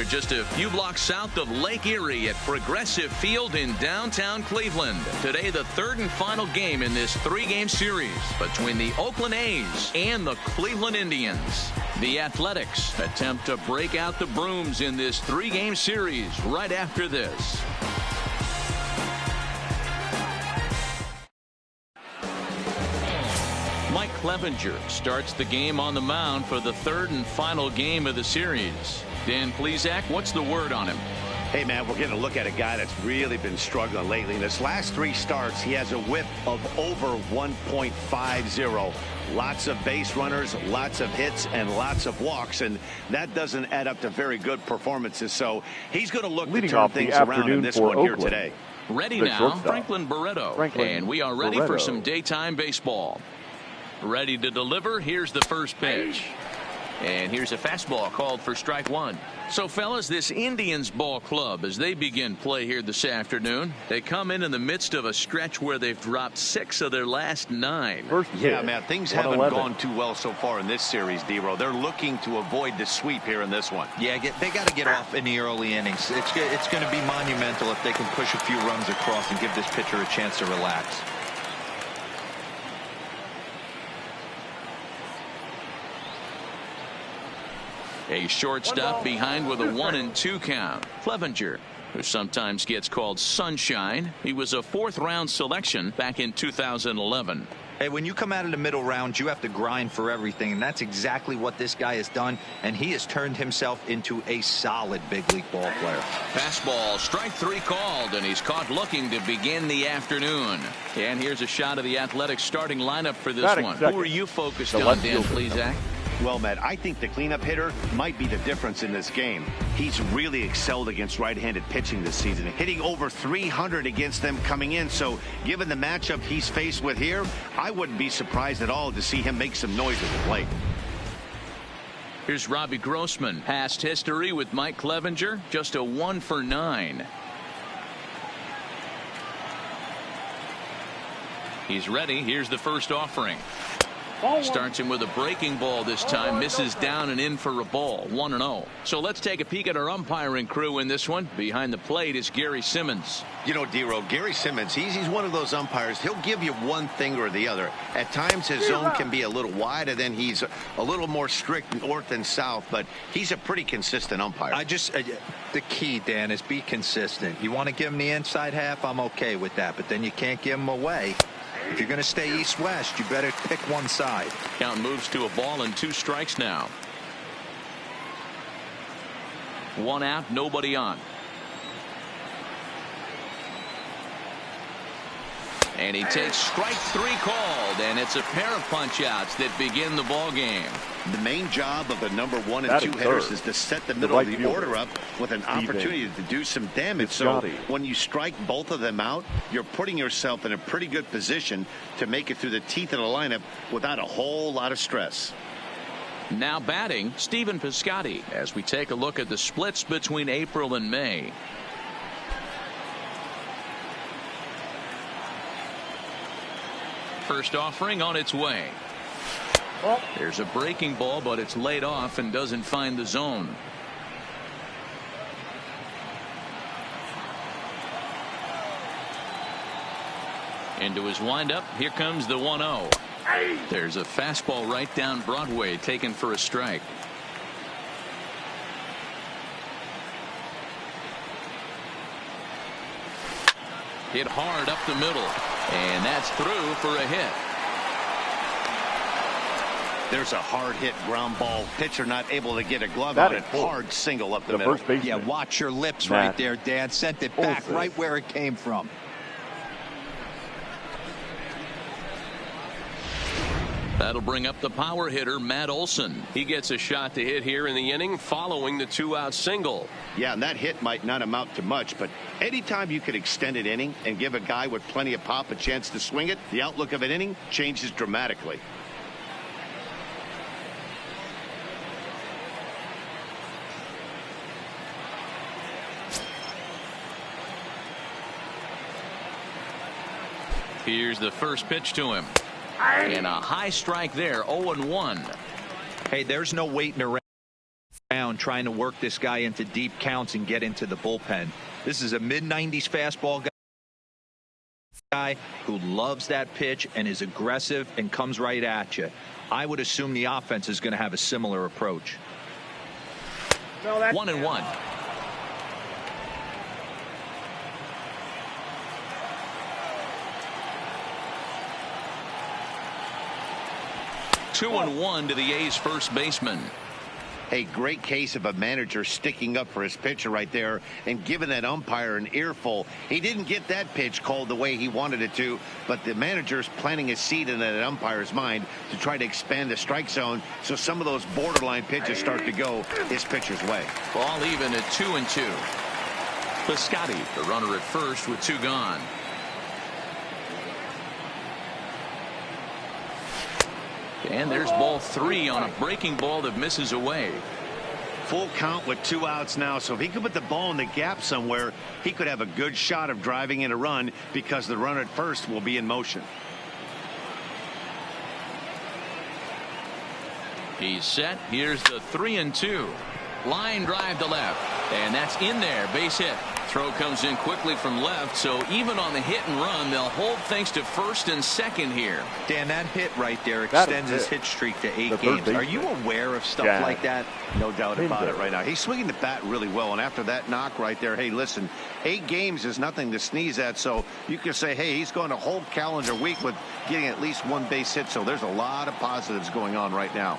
We're just a few blocks south of Lake Erie at Progressive Field in downtown Cleveland. Today, the third and final game in this three-game series between the Oakland A's and the Cleveland Indians. The Athletics attempt to break out the brooms in this three-game series right after this. Mike Clevenger starts the game on the mound for the third and final game of the series. Dan Plesac, what's the word on him? Hey, man, we're getting a look at a guy that's really been struggling lately. In his last three starts, he has a whip of over 1.50. Lots of base runners, lots of hits, and lots of walks, and that doesn't add up to very good performances. So he's going to look to turn things around in this one here today. Ready now, Franklin Barreto. And we are ready for some daytime baseball. Ready to deliver. Here's the first pitch. And here's a fastball called for strike one. So, fellas, this Indians ball club, as they begin play here this afternoon, they come in the midst of a stretch where they've dropped 6 of their last 9. Yeah, man, things haven't gone too well so far in this series, D-Row. They're looking to avoid the sweep here in this one. Yeah, they got to get off in the early innings. It's going to be monumental if they can push a few runs across and give this pitcher a chance to relax. A shortstop behind with a 1-2 count. Clevenger, who sometimes gets called Sunshine. He was a 4th-round selection back in 2011. Hey, when you come out of the middle rounds, you have to grind for everything, and that's exactly what this guy has done, and he has turned himself into a solid big league ball player. Fastball, strike 3 called, and he's caught looking to begin the afternoon. And here's a shot of the Athletics starting lineup for this one. Who are you focused on, Dan Plesac? Well, Matt, I think the cleanup hitter might be the difference in this game. He's really excelled against right-handed pitching this season, hitting over 300 against them coming in. So given the matchup he's faced with here, I wouldn't be surprised at all to see him make some noise at the plate. Here's Robbie Grossman. Past history with Mike Clevenger, just a 1 for 9. He's ready. Here's the first offering. Starts him with a breaking ball this time. Misses down and in for a ball. 1-0. So let's take a peek at our umpiring crew in this one. Behind the plate is Gary Simmons. You know, D-Row, Gary Simmons, he's one of those umpires. He'll give you one thing or the other. At times his zone can be a little wide, and then he's a little more strict north and south, but he's a pretty consistent umpire. The key, Dan, is be consistent. You want to give him the inside half, I'm okay with that, but then you can't give him away. If you're going to stay east-west, you better pick one side. Count moves to a ball and 2 strikes now. 1 out, nobody on. And he takes strike 3 called, and it's a pair of punch-outs that begin the ball game. The main job of the number 1 and 2 hitters is to set the middle of the order up with an opportunity to do some damage. So when you strike both of them out, you're putting yourself in a pretty good position to make it through the teeth of the lineup without a whole lot of stress. Now batting, Stephen Piscotty, as we take a look at the splits between April and May. First offering on its way. There's a breaking ball, but it's laid off and doesn't find the zone. Into his windup. Here comes the 1-0. There's a fastball right down Broadway, taken for a strike. Hit hard up the middle, and that's through for a hit. There's a hard hit ground ball. Pitcher not able to get a glove on it. Hard single up the middle. Yeah, watch your lips right there, Dad. Sent it back right where it came from. That'll bring up the power hitter, Matt Olson. He gets a shot to hit here in the inning following the 2-out single. Yeah, and that hit might not amount to much, but anytime you can extend an inning and give a guy with plenty of pop a chance to swing it, the outlook of an inning changes dramatically. Here's the first pitch to him. And a high strike there, 0-1. Hey, there's no waiting around. around trying to work this guy into deep counts and get into the bullpen. This is a mid-90s fastball guy who loves that pitch and is aggressive and comes right at you. I would assume the offense is going to have a similar approach. 1-1. Two and one to the A's first baseman. A great case of a manager sticking up for his pitcher right there and giving that umpire an earful. He didn't get that pitch called the way he wanted it to, but the manager's planting a seed in that umpire's mind to try to expand the strike zone so some of those borderline pitches start to go his pitcher's way. Ball even at 2-2. Piscotty, the runner at first with two gone. And there's ball 3 on a breaking ball that misses away. Full count with 2 outs now, so if he could put the ball in the gap somewhere, he could have a good shot of driving in a run because the runner at first will be in motion. He's set. Here's the 3-2. Line drive to left, and that's in there. Base hit. Throw comes in quickly from left, so even on the hit and run, they'll hold things to first and second here. Dan, that hit right there extends his hit streak to 8 games. Are you aware of stuff like that? No doubt about it right now. He's swinging the bat really well, and after that knock right there, hey, listen, 8 games is nothing to sneeze at, so you can say, hey, he's going a whole calendar week with getting at least 1 base hit, so there's a lot of positives going on right now.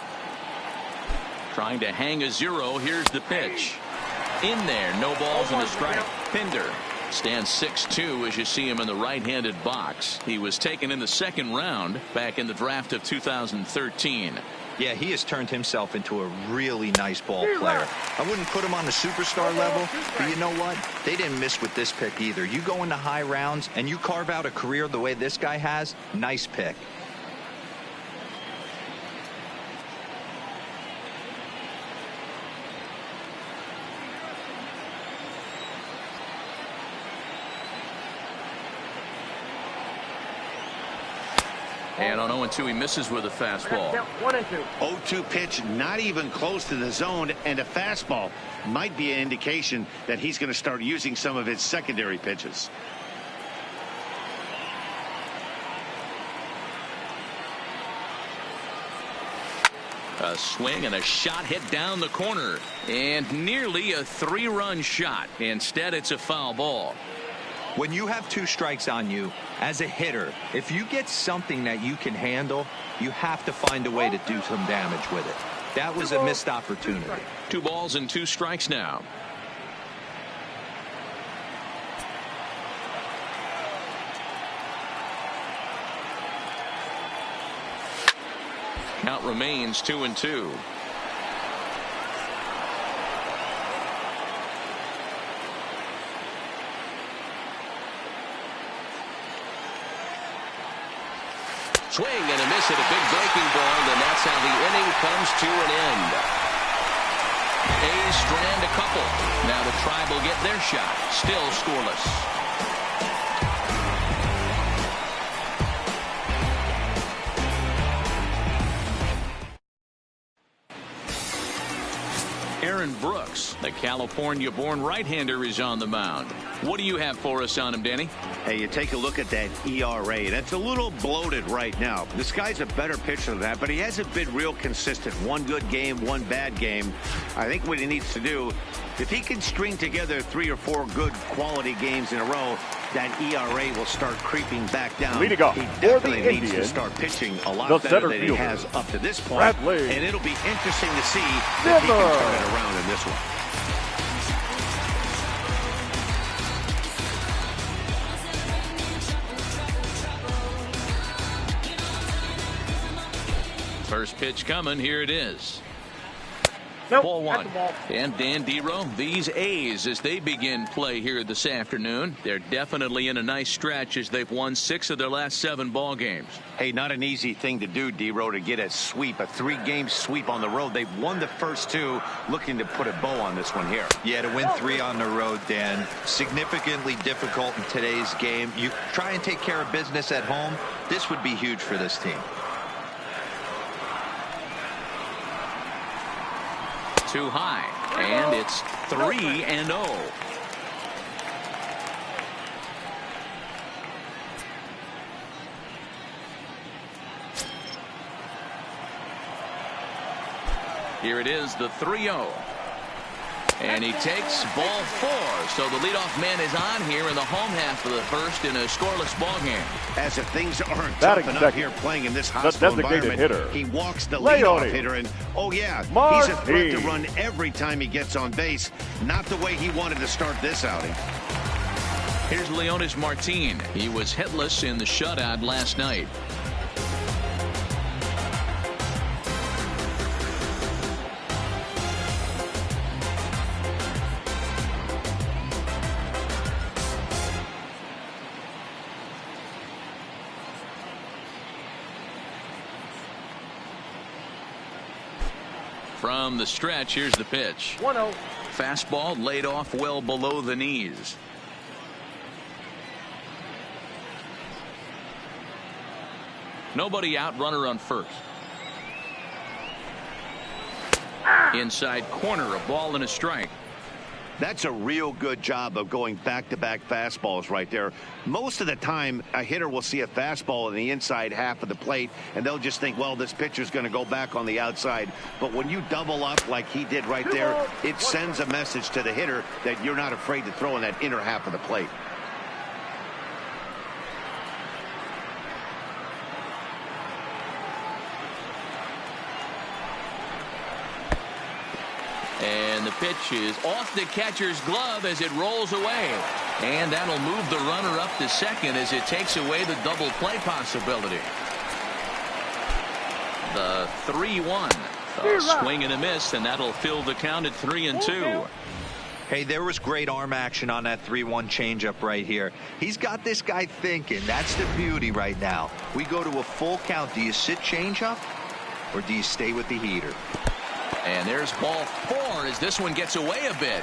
Trying to hang a 0. Here's the pitch. In there, no balls and a strike. Pinder stands 6'2" as you see him in the right-handed box. He was taken in the 2nd round back in the draft of 2013. Yeah, he has turned himself into a really nice ball player. I wouldn't put him on the superstar level, but you know what? They didn't miss with this pick either. You go into high rounds and you carve out a career the way this guy has, nice pick. And on 0-2, he misses with a fastball. 0-2 pitch, not even close to the zone, and a fastball might be an indication that he's going to start using some of his secondary pitches. A swing and a shot hit down the corner, and nearly a 3-run shot. Instead, it's a foul ball. When you have 2 strikes on you, as a hitter, if you get something that you can handle, you have to find a way to do some damage with it. That was a missed opportunity. 2 balls and 2 strikes now. Count remains 2-2. Swing and a miss at a big breaking ball, and that's how the inning comes to an end. A's strand a couple. Now the Tribe will get their shot. Still scoreless. Aaron Brooks, the California-born right-hander, is on the mound. What do you have for us on him, Danny? Hey, you take a look at that ERA. That's a little bloated right now. This guy's a better pitcher than that, but he hasn't been real consistent. 1 good game, 1 bad game. I think what he needs to do, if he can string together 3 or 4 good quality games in a row, that ERA will start creeping back down. Leading off he for the definitely needs to Indians, start pitching a lot the better center than he fielder, has up to this point. Bradley. And it'll be interesting to see if he can turn it around in this one. First pitch coming. Here it is. Ball 1. And Dan Dero, these A's, as they begin play here this afternoon, they're definitely in a nice stretch as they've won 6 of their last 7 ball games. Hey, not an easy thing to do, Dero, to get a sweep, a 3-game sweep on the road. They've won the first 2, looking to put a bow on this one here. Yeah, to win 3 on the road, Dan, significantly difficult in today's game. You try and take care of business at home. This would be huge for this team. too high, and it's 3-0. Here it is, the 3-0. And he takes ball 4. So the leadoff man is on here in the home half of the first in a scoreless ball game. As if things aren't tough enough here playing in this hostile environment, he walks the leadoff hitter, and oh yeah, he's a threat to run every time he gets on base. Not the way he wanted to start this outing. Here's Leonis Martin. He was hitless in the shutout last night. From the stretch, here's the pitch. 1-0. Fastball laid off well below the knees. Nobody out, runner on first. Inside corner, a ball and a strike. That's a real good job of going back-to-back fastballs right there. Most of the time, a hitter will see a fastball in the inside half of the plate, and they'll just think, well, this pitcher's going to go back on the outside. But when you double up like he did right there, it sends a message to the hitter that you're not afraid to throw in that inner half of the plate. And the pitch is off the catcher's glove as it rolls away. And that'll move the runner up to second as it takes away the double play possibility. The 3-1. A swing and a miss, and that'll fill the count at 3-2. Hey, there was great arm action on that 3-1 changeup right here. He's got this guy thinking. That's the beauty right now. We go to a full count. Do you sit changeup or do you stay with the heater? And there's ball 4 as this one gets away a bit.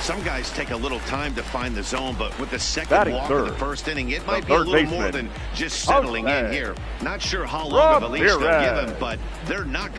Some guys take a little time to find the zone, but with the second walk of the first inning, it might be a little more than just settling in here. Not sure how long of a leash they'll give him, but they're not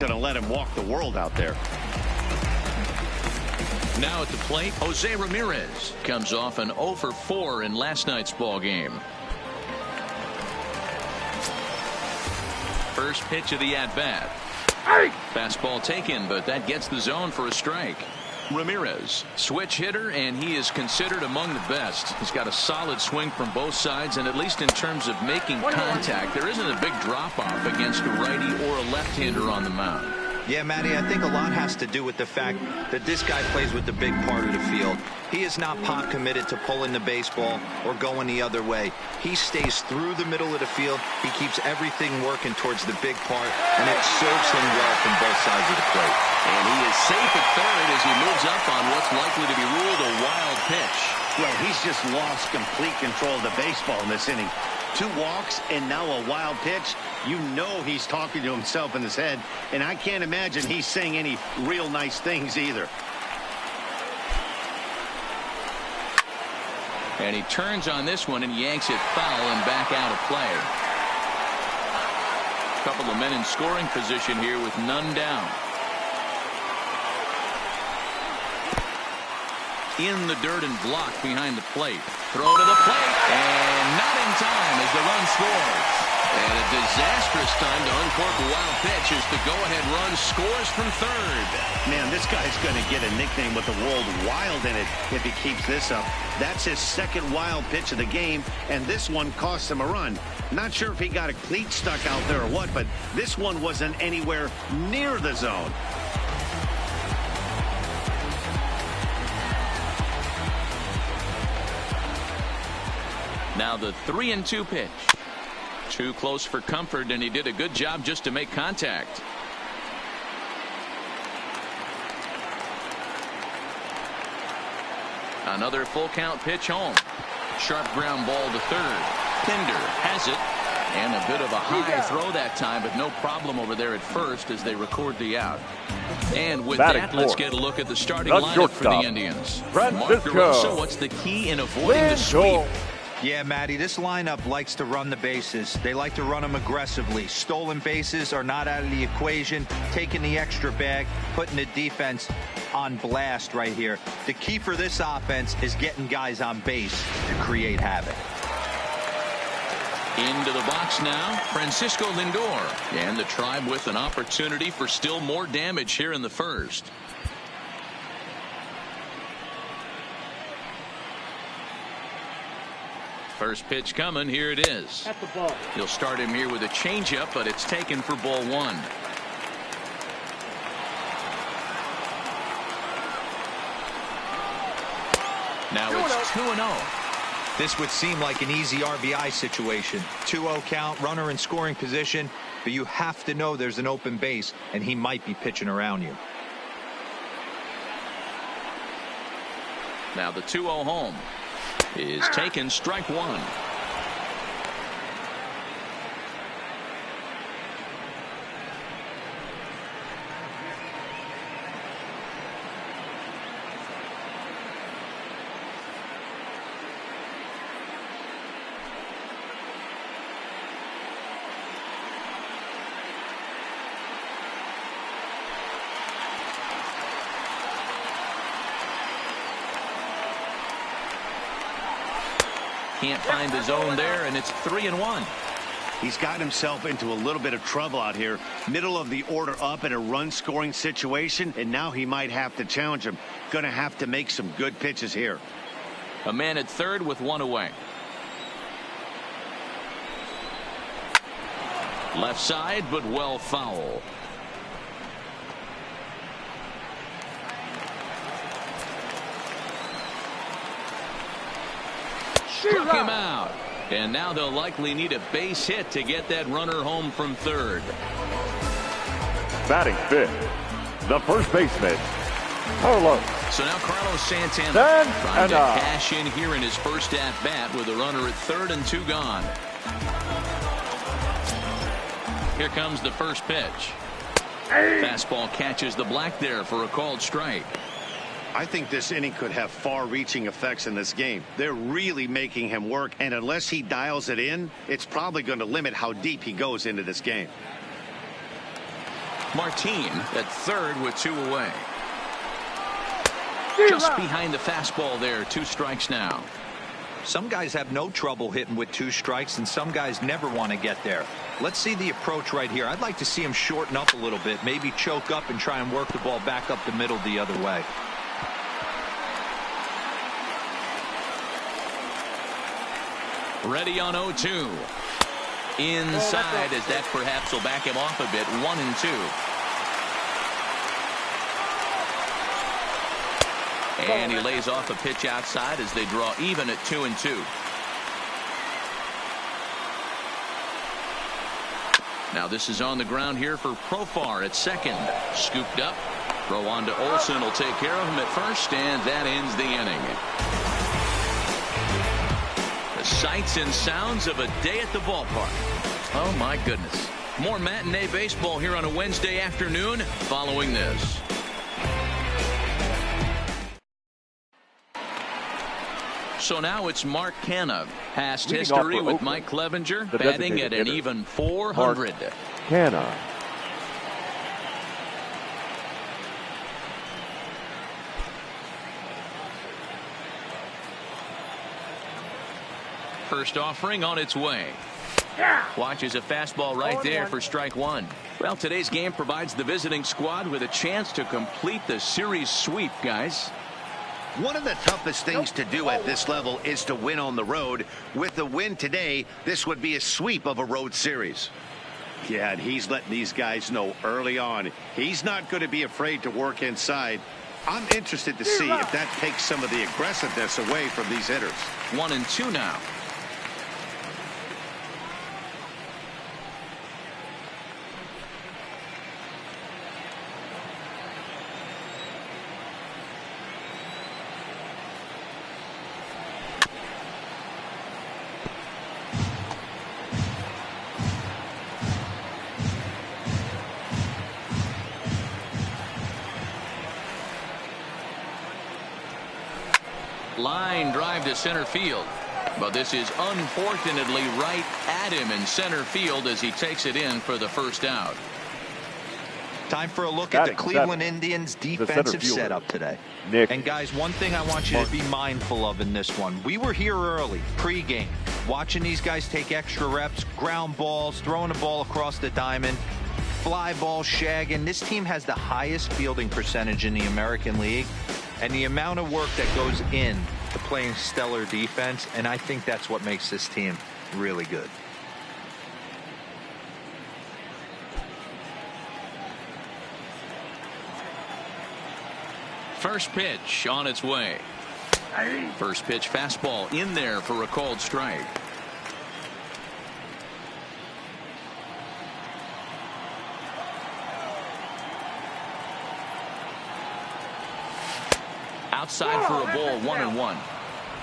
Going to let him walk the world out there. Now at the plate, Jose Ramirez comes off an 0 for 4 in last night's ball game. First pitch of the at-bat. Fastball taken, but that gets the zone for a strike. Ramirez, switch hitter, and he is considered among the best. He's got a solid swing from both sides, and at least in terms of making contact, there isn't a big drop-off against a righty or a left-hander on the mound. Yeah, Matty, I think a lot has to do with the fact that this guy plays with the big part of the field. He is not pot committed to pulling the baseball or going the other way. He stays through the middle of the field. He keeps everything working towards the big part, and it serves him well from both sides of the plate. And he is safe at third as he moves up on what's likely to be ruled a wild pitch. Well, he's just lost complete control of the baseball in this inning. 2 walks and now a wild pitch. You know he's talking to himself in his head, and I can't imagine he's saying any real nice things either. And he turns on this one and yanks it foul and back out of play. A couple of men in scoring position here with none down. In the dirt and blocked behind the plate. Throw to the plate, and not in time as the run scores. And a disastrous time to uncork a wild pitch as the go-ahead run scores from third. Man, this guy's going to get a nickname with the word wild in it if he keeps this up. That's his second wild pitch of the game, and this one cost him a run. Not sure if he got a cleat stuck out there or what, but this one wasn't anywhere near the zone. Now the 3-2 pitch. Too close for comfort, and he did a good job just to make contact. Another full count pitch home. Sharp ground ball to third. Pinder has it, and a bit of a high throw that time, but no problem over there at first as they record the out. And with that, let's get a look at the starting lineup for the Indians. Mark Garosa, what's the key in avoiding the sweep? Yeah, Matty, this lineup likes to run the bases. They like to run them aggressively. Stolen bases are not out of the equation. Taking the extra bag, putting the defense on blast right here. The key for this offense is getting guys on base to create havoc. Into the box now, Francisco Lindor. And the Tribe with an opportunity for still more damage here in the first. First pitch coming. Here it is. At the ball. He'll start him here with a changeup, but it's taken for ball 1. Now it's 2-0. This would seem like an easy RBI situation. 2-0 count, runner in scoring position, but you have to know there's an open base, and he might be pitching around you. Now the 2-0 home is taken, strike 1. Can't find the zone there, and it's 3-1. He's got himself into a little bit of trouble out here. Middle of the order up in a run-scoring situation, and now he might have to challenge him. Going to have to make some good pitches here. A man at third with 1 away. Left side, but well foul. Struck him out. And now they'll likely need a base hit to get that runner home from third. Batting fifth, the first baseman, Hallo. So now Carlos Santana trying to cash in here in his first at-bat with a runner at third and 2 gone. Here comes the first pitch. Fastball catches the black there for a called strike. I think this inning could have far-reaching effects in this game. They're really making him work, and unless he dials it in, it's probably going to limit how deep he goes into this game. Martin at third with 2 away. Just behind the fastball there. 2 strikes now. Some guys have no trouble hitting with 2 strikes, and some guys never want to get there. Let's see the approach right here. I'd like to see him shorten up a little bit, maybe choke up and try and work the ball back up the middle the other way. Ready on 0-2. Inside, as that perhaps will back him off a bit. 1-2. And he lays off a pitch outside as they draw even at 2-2. Now this is on the ground here for Profar at second. Scooped up. Throw on to Olsen will take care of him at first, and that ends the inning. The sights and sounds of a day at the ballpark. Oh my goodness. More matinee baseball here on a Wednesday afternoon following this. So now it's Mark Canha. Past history with Mike Clevenger, batting at an even .400. Mark Canha. First offering on its way. Watches a fastball right there for strike 1. Well, today's game provides the visiting squad with a chance to complete the series sweep, guys. One of the toughest things to do at this level is to win on the road. With the win today, this would be a sweep of a road series. Yeah, and he's letting these guys know early on he's not going to be afraid to work inside. I'm interested to see if that takes some of the aggressiveness away from these hitters. 1-2 now. Line drive to center field, but this is unfortunately right at him in center field as he takes it in for the first out. Time for a look at the Cleveland Indians defensive setup today. And guys, one thing I want you to be mindful of in this one. We were here early, pregame, watching these guys take extra reps, ground balls, throwing the ball across the diamond, fly ball, shagging. This team has the highest fielding percentage in the American League. And the amount of work that goes in to playing stellar defense, and I think that's what makes this team really good. First pitch on its way. First pitch fastball in there for a called strike. Outside for a ball, 1-1.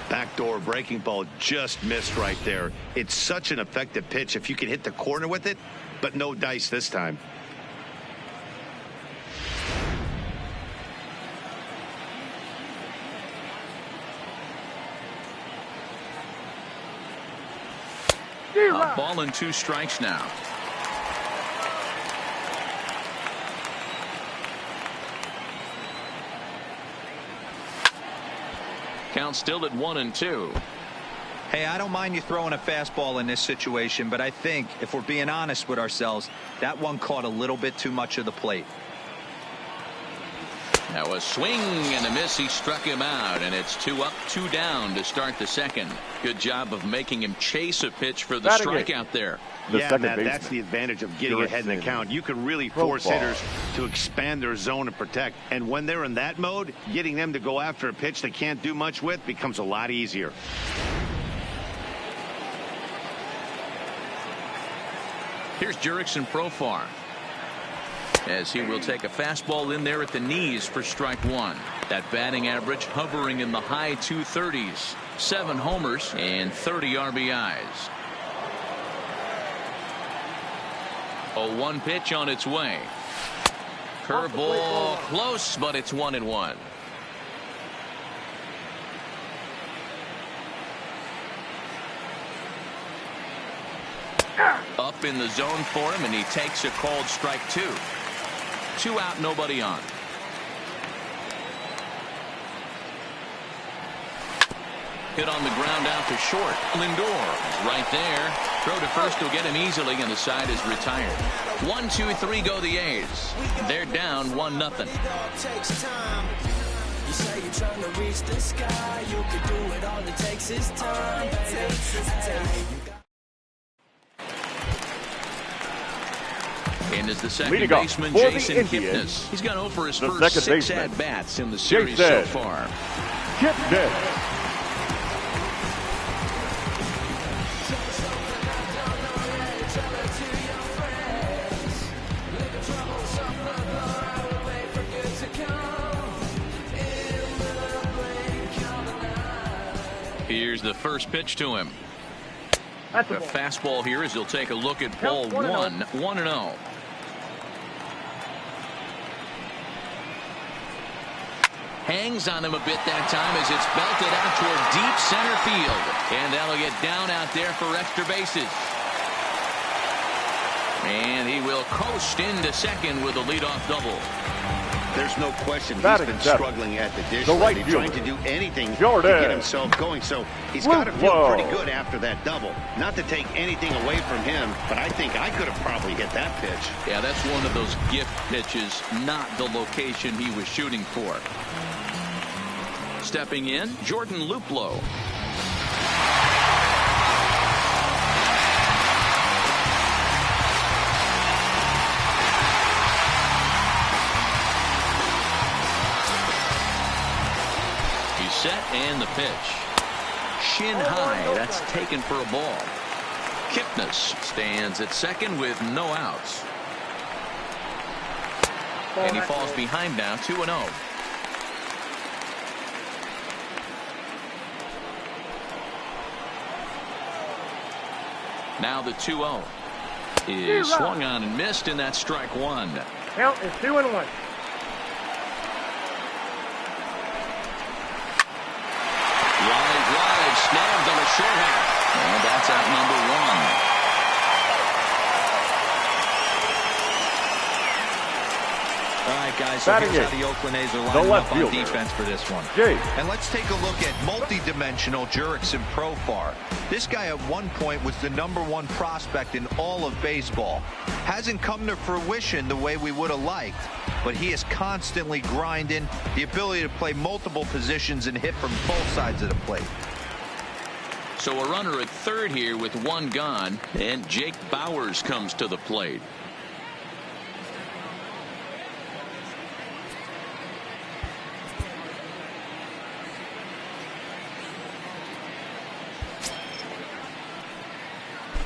Backdoor breaking ball just missed right there. It's such an effective pitch if you can hit the corner with it, but no dice this time. A ball and 2 strikes now. Count still at 1-2. Hey, I don't mind you throwing a fastball in this situation, but I think if we're being honest with ourselves, that one caught a little bit too much of the plate. Now a swing and a miss. He struck him out, and it's 2 up, 2 down to start the second. Good job of making him chase a pitch for the strikeout there. Yeah, Matt, that's the advantage of getting ahead in the count. You can really force hitters to expand their zone and protect. And when they're in that mode, getting them to go after a pitch they can't do much with becomes a lot easier. Here's Jurickson Profar, as he will take a fastball in there at the knees for strike 1. That batting average hovering in the high 230s. 7 homers and 30 RBIs. 0-1 pitch on its way. Curveball close, but it's 1-1. Up in the zone for him, and he takes a called strike 2. 2 out, nobody on. Hit on the ground out to short. Lindor is right there. Throw to first will get him easily, and the side is retired. 1, 2, 3 go the A's. They're down 1-0. You say you're trying to reach the sky. You can do it, all it takes is time, baby. And is the second baseman, Jason Kipnis. He's gone over his first 6 at-bats in the series so far. Kipnis. Here's the first pitch to him. The fastball here as he'll take a look at ball 1, 1-0. Hangs on him a bit that time as it's belted out toward deep center field. And that'll get down out there for extra bases. And he will coast into second with a leadoff double. There's no question he's been struggling at the dish. He's trying to do anything to get himself going. So he's got to feel pretty good after that double. Not to take anything away from him, but I think I could have probably hit that pitch. Yeah, that's one of those gift pitches, not the location he was shooting for. Stepping in, Jordan Luplow. He's set and the pitch. Shin high, that's taken for a ball. Kipnis stands at second with no outs. And he falls behind now, 2-0. Now the 2-0 is swung on and missed, and that's strike 1. Count is 2-1. Line drive snagged on the short half, and that's out number 1. All right, guys, so here's how the Oakland A's are lining up on defense for this one. And let's take a look at multi-dimensional Jurickson Profar. This guy at one point was the #1 prospect in all of baseball. Hasn't come to fruition the way we would have liked, but he is constantly grinding, the ability to play multiple positions and hit from both sides of the plate. So a runner at third here with 1 gone, and Jake Bauers comes to the plate.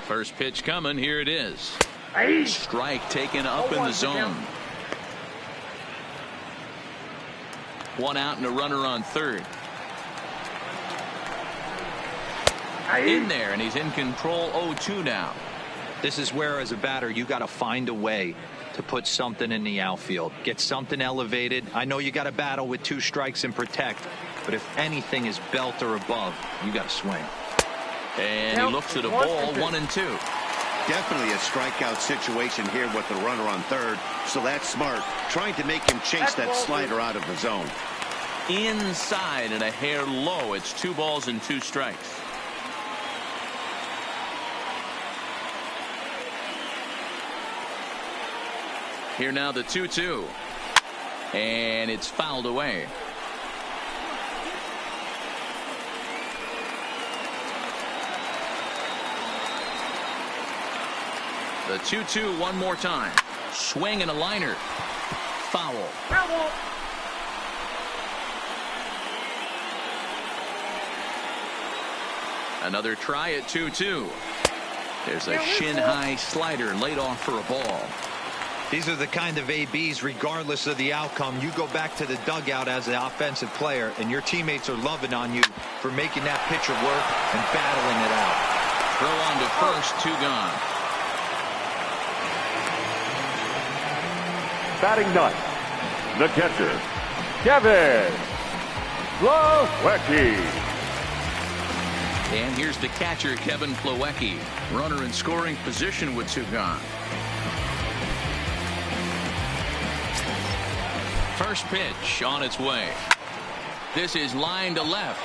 First pitch coming. Here it is. Strike taken up in the zone. 1 out and a runner on third. In there, and he's in control. 0-2 now. This is where, as a batter, you got to find a way to put something in the outfield, get something elevated. I know you got to battle with 2 strikes and protect, but if anything is belt or above, you got to swing. And he looks at a ball, 1-2. Definitely a strikeout situation here with the runner on third, so that's smart. Trying to make him chase that slider out of the zone. Inside and a hair low. It's 2 balls and 2 strikes. Here now the 2-2. And it's fouled away. The 2-2 one more time. Swing and a liner. Foul. Another try at 2-2. There's a shin-high slider laid off for a ball. These are the kind of ABs, regardless of the outcome. You go back to the dugout as an offensive player, and your teammates are loving on you for making that pitcher work and battling it out. Throw on to first, 2 gone. Batting ninth, the catcher, Kevin Plawecki. And here's the catcher, Kevin Plawecki. Runner in scoring position with 2 gone. First pitch on its way. This is line to left.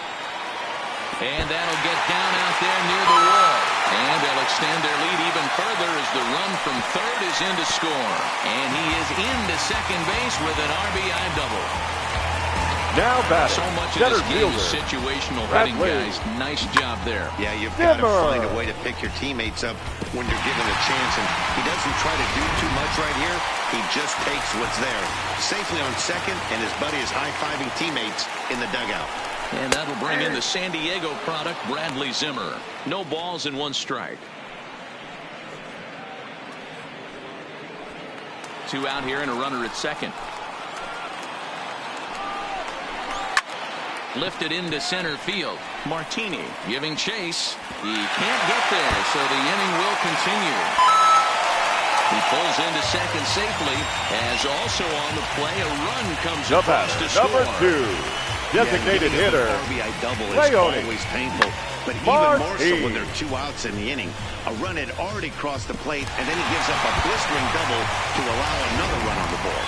And that'll get down out there near the wall. And they'll extend their lead even further as the run from third is in to score. And he is into second base with an RBI double. Now batting, so much of this game is situational hitting, guys. Nice job there. Yeah, you've got to find a way to pick your teammates up when you're given a chance. And he doesn't try to do too much right here. He just takes what's there. Safely on second, and his buddy is high-fiving teammates in the dugout. And that'll bring in the San Diego product, Bradley Zimmer. No balls and 1 strike. 2 out here and a runner at second. Lifted into center field. Martini giving chase. He can't get there, so the inning will continue. He pulls into second safely, as also on the play a run comes across to score. Number 2, designated hitter. RBI double is always painful, but even more so when there are 2 outs in the inning. A run had already crossed the plate, and then he gives up a blistering double to allow another run on the board.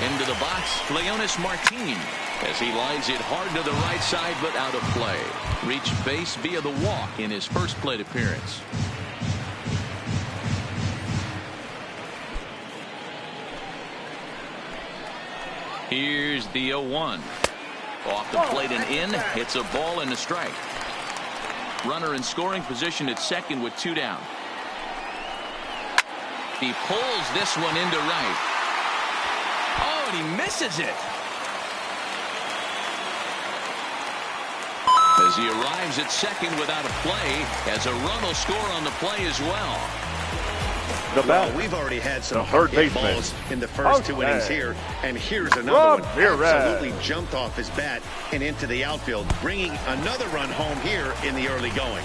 Into the box, Leonis Martin, as he lines it hard to the right side, but out of play. Reached base via the walk in his first plate appearance. Here's the 0-1. Off the plate and in, hits a ball and a strike. Runner in scoring position at second with 2 down. He pulls this one into right. Oh, and he misses it. As he arrives at second without a play, as a run will score on the play as well. Well, we've already had some hard hit balls in the first 2 innings here, and here's another one. Absolutely jumped off his bat and into the outfield, bringing another run home here in the early going.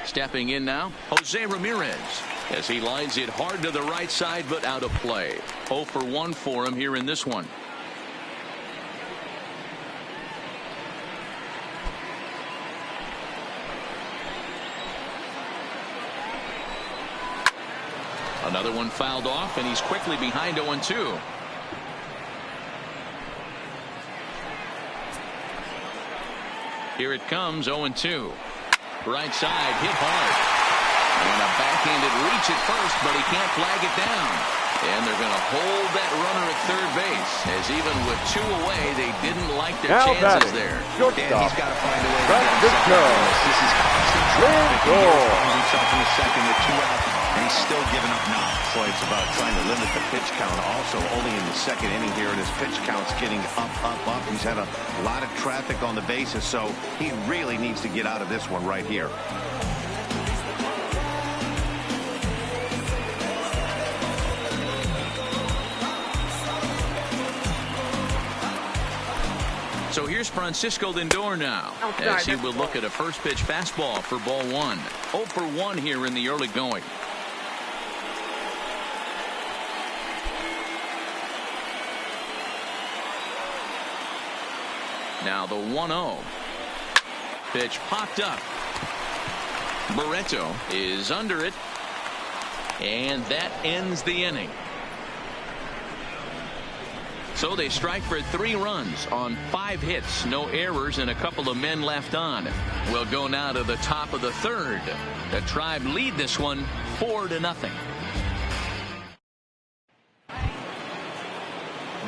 Stepping in now, Jose Ramirez, as he lines it hard to the right side, but out of play. 0 for 1 for him here in this one. Another one fouled off, and he's quickly behind 0-2. Here it comes, 0-2. Right side, hit hard. And a backhanded reach at first, but he can't flag it down. And they're going to hold that runner at third base, as even with 2 away, they didn't like their chances there. And he's got to find a way to get himself. This is constant traffic. He finds himself in the second with 2 out, and he's still giving up now. So it's about trying to limit the pitch count. Also, only in the second inning here, and his pitch count's getting up. He's had a lot of traffic on the bases, so he really needs to get out of this one right here. So here's Francisco Lindor now, as he will look at a first pitch fastball for ball 1. 0 for 1 here in the early going. Now the 1-0. Pitch popped up. Barreto is under it. And that ends the inning. So they strike for 3 runs on 5 hits, no errors, and a couple of men left on. We'll go now to the top of the 3rd. The Tribe lead this one 4-0.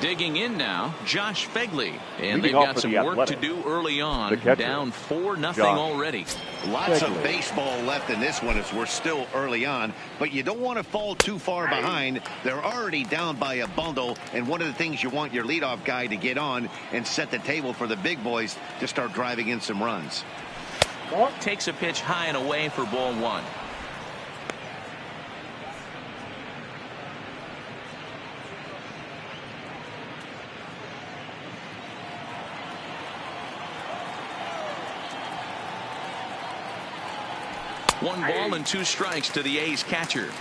Digging in now, Josh Fegley. And Leading they've off got for some the work to Athletics, do early on. the catcher, Down 4-0 Josh already. Lots of Fegley. baseball left in this one as we're still early on, but you don't want to fall too far behind. They're already down by a bundle, and one of the things you want your leadoff guy to get on and set the table for the big boys to start driving in some runs. Takes a pitch high and away for ball 1. One ball and 2 strikes to the A's catcher.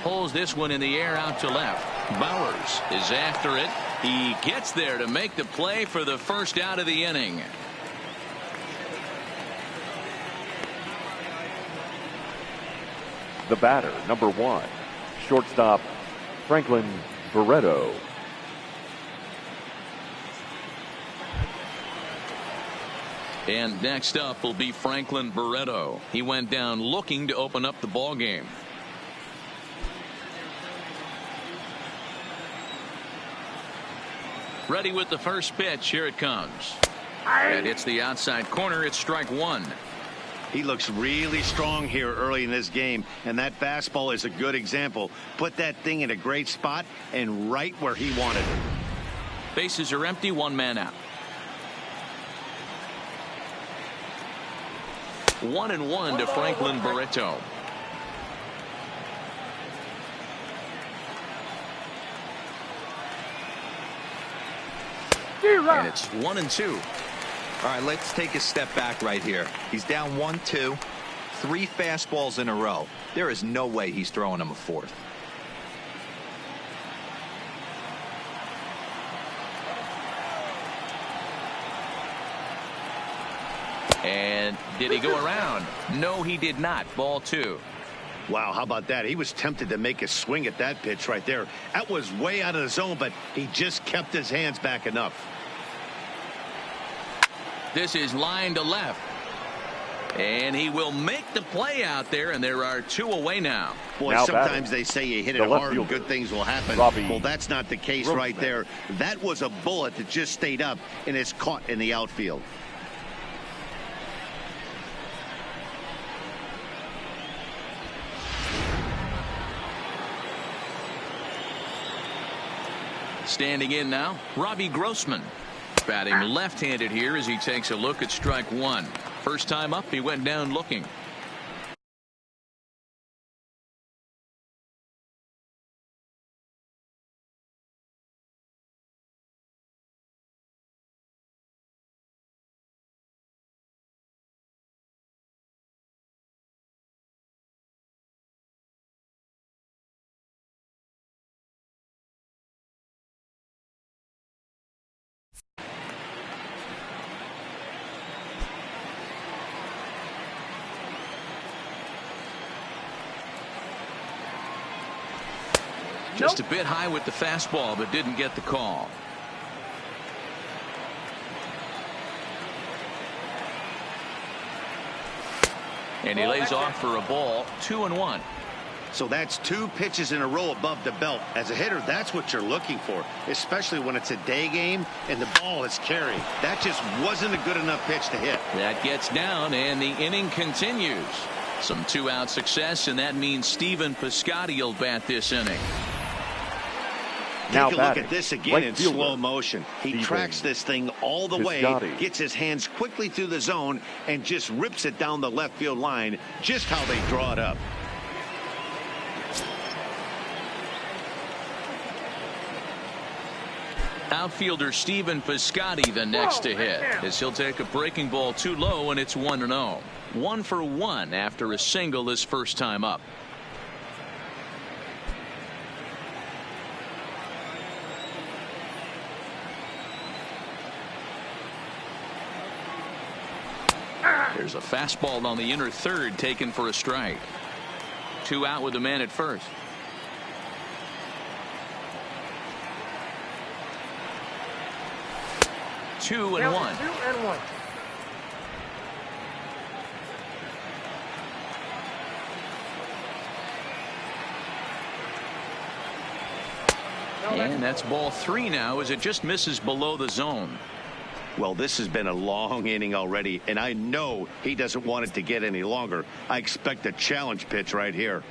Pulls this one in the air out to left. Bowers is after it. He gets there to make the play for the first out of the inning. The batter, number 1, shortstop Franklin Barreto. And next up will be Franklin Barreto. He went down looking to open up the ball game. Ready with the first pitch. Here it comes. And it's the outside corner. It's strike 1. He looks really strong here early in this game, and that fastball is a good example. Put that thing in a great spot and right where he wanted it. Bases are empty. 1 man out. 1-1 to Franklin Barreto. And it's 1-2. All right, let's take a step back right here. He's down 1-2, 3 fastballs in a row. There is no way he's throwing him a 4th. And did he go around? No, he did not. Ball 2. Wow, how about that? He was tempted to make a swing at that pitch right there. That was way out of the zone, but he just kept his hands back enough. This is line to left. And he will make the play out there, and there are 2 away now. Boy, Now sometimes batting, they say you hit the it left hard and fielder, good things will happen. Robbie Well, that's not the case right there. That was a bullet that just stayed up and is caught in the outfield. Standing in now, Robbie Grossman. Batting left-handed here as he takes a look at strike 1. First time up, he went down looking. Just a bit high with the fastball, but didn't get the call. And he lays off for a ball. 2-1. So that's 2 pitches in a row above the belt. As a hitter, that's what you're looking for, especially when it's a day game and the ball is carried. That just wasn't a good enough pitch to hit. That gets down, and the inning continues. Some 2-out success, and that means Stephen Piscotty will bat this inning. Now Take a look at this again in fielder, slow motion. He Stephen tracks this thing all the way, Piscotty. gets his hands quickly through the zone, and just rips it down the left field line, just how they draw it up. Outfielder Stephen Piscotty the next to hit, as he'll take a breaking ball too low, and it's 1-0. 1 for 1 after a single his first time up. There's a fastball on the inner third taken for a strike. 2 out with the man at first. Two and one. And that's ball 3 now as it just misses below the zone. Well, this has been a long inning already, and I know he doesn't want it to get any longer. I expect a challenge pitch right here.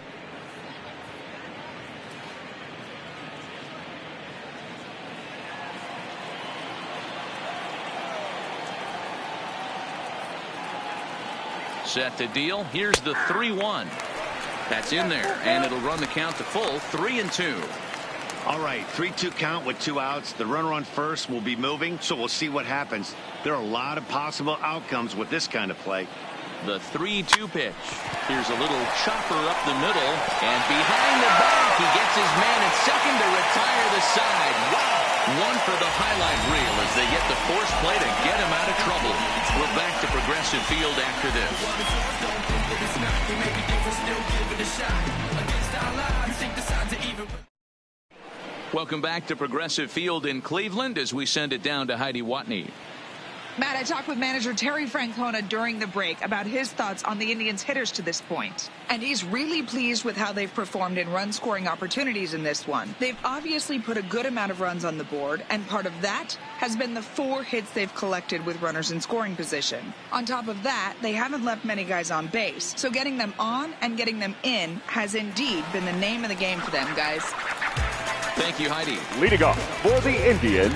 Set to deal. Here's the 3-1. That's in there, and it'll run the count to full 3-2. All right, 3-2 count with 2 outs. The runner on first will be moving, so we'll see what happens. There are a lot of possible outcomes with this kind of play. The 3-2 pitch. Here's a little chopper up the middle, and behind the back, he gets his man at second to retire the side. Wow! One for the highlight reel as they get the force play to get him out of trouble. We're back to Progressive Field after this. Welcome back to Progressive Field in Cleveland as we send it down to Heidi Watney. Matt, I talked with manager Terry Francona during the break about his thoughts on the Indians' hitters to this point. And he's really pleased with how they've performed in run-scoring opportunities in this one. They've obviously put a good amount of runs on the board, and part of that has been the 4 hits they've collected with runners in scoring position. On top of that, they haven't left many guys on base, so getting them on and getting them in has indeed been the name of the game for them, guys. Thank you, Heidi. Leading off for the Indians,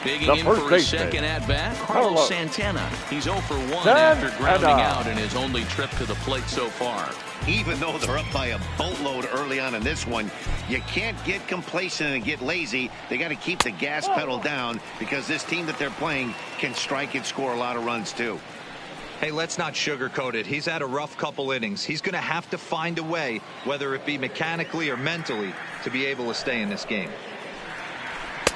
Digging the in first for his baseman, second at-bat, Hallo. Carlos Santana. He's 0 for 1 after grounding out in his only trip to the plate so far. Even though they're up by a boatload early on in this one, you can't get complacent and get lazy. They got to keep the gas pedal down because this team that they're playing can strike and score a lot of runs too. Hey, let's not sugarcoat it. He's had a rough couple innings. He's going to have to find a way, whether it be mechanically or mentally, to be able to stay in this game.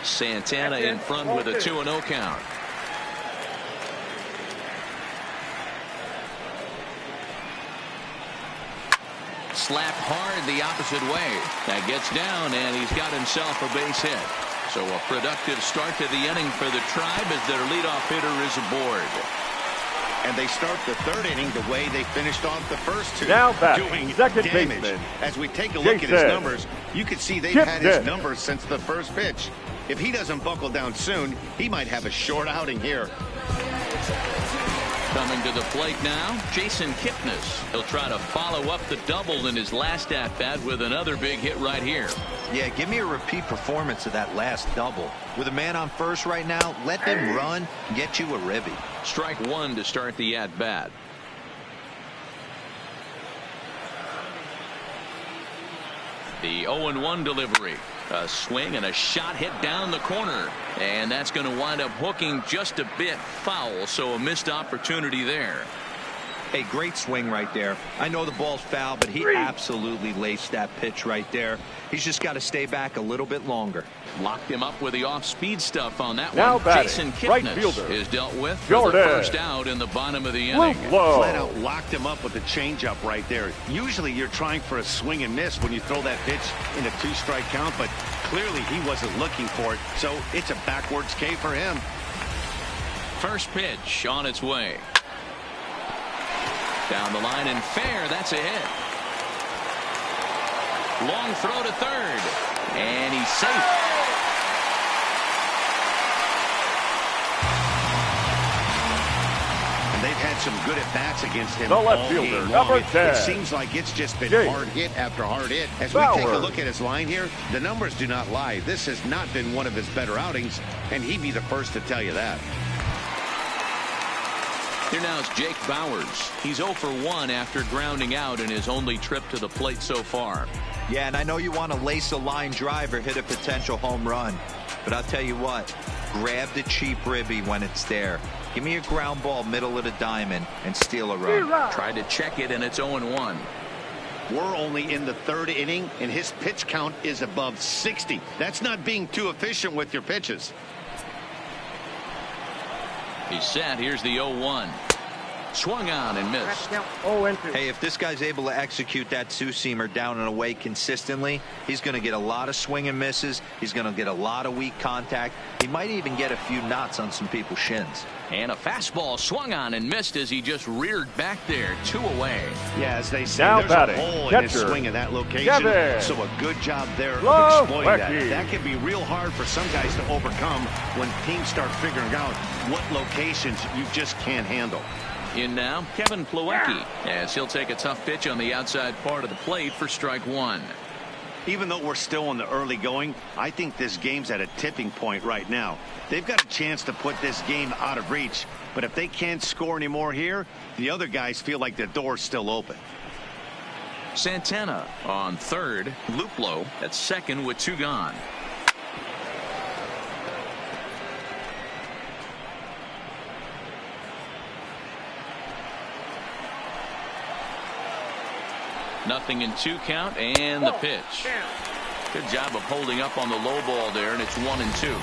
Santana in front with a 2-0 count. Slapped hard the opposite way. That gets down, and he's got himself a base hit. So a productive start to the inning for the Tribe as their leadoff hitter is aboard. And they start the 3rd inning the way they finished off the first 2. Now back, doing second damage. baseman, As we take a look at his Jason. numbers, you can see they've had his numbers since the first pitch. If he doesn't buckle down soon, he might have a short outing here. Coming to the plate now, Jason Kipnis. He'll try to follow up the double in his last at-bat with another big hit right here. Yeah, give me a repeat performance of that last double. With a man on first right now, let him run and get you a ribby. Strike 1 to start the at-bat. The 0-1 delivery. A swing and a shot hit down the corner. And that's going to wind up hooking just a bit foul, so a missed opportunity there. A great swing right there. I know the ball's foul, but he absolutely laced that pitch right there. He's just got to stay back a little bit longer. Locked him up with the off-speed stuff on that Now one. batting, Jason right Kipnis fielder, is dealt with for Jordan. the first out in the bottom of the inning. Flat out locked him up with a changeup right there. Usually you're trying for a swing and miss when you throw that pitch in a 2-strike count, but clearly he wasn't looking for it, so it's a backwards K for him. First pitch on its way. Down the line and fair. That's a hit. Long throw to third. And he's safe. And they've had some good at-bats against him The all left fielder, game number long. 10. It seems like it's just been Jake hard hit after hard hit. As we take a look at his line here, the numbers do not lie. This has not been one of his better outings, and he'd be the first to tell you that. Here now is Jake Bowers. He's 0 for 1 after grounding out in his only trip to the plate so far. Yeah, and I know you want to lace a line drive or hit a potential home run. But I'll tell you what, grab the cheap ribby when it's there. Give me a ground ball middle of the diamond and steal a run. Tried to check it, and it's 0-1. We're only in the 3rd inning, and his pitch count is above 60. That's not being too efficient with your pitches. He's set. Here's the 0-1. Swung on and missed. Hey, if this guy's able to execute that two-seamer down and away consistently, he's going to get a lot of swing and misses. He's going to get a lot of weak contact. He might even get a few knots on some people's shins. And a fastball swung on and missed as he just reared back there, 2 away. Yeah, as they say, Now there's batting, a hole in his catcher, swing in that location. Kevin So a good job there of exploiting that. Plawecki. That can be real hard for some guys to overcome when teams start figuring out what locations you just can't handle. In now, Kevin Plawecki, as he'll take a tough pitch on the outside part of the plate for strike 1. Even though we're still in the early going, I think this game's at a tipping point right now. They've got a chance to put this game out of reach, but if they can't score anymore here, the other guys feel like the door's still open. Santana on third, Luplow at second with 2 gone. Nothing in 2 count, and the pitch. Good job of holding up on the low ball there, and it's 1-2.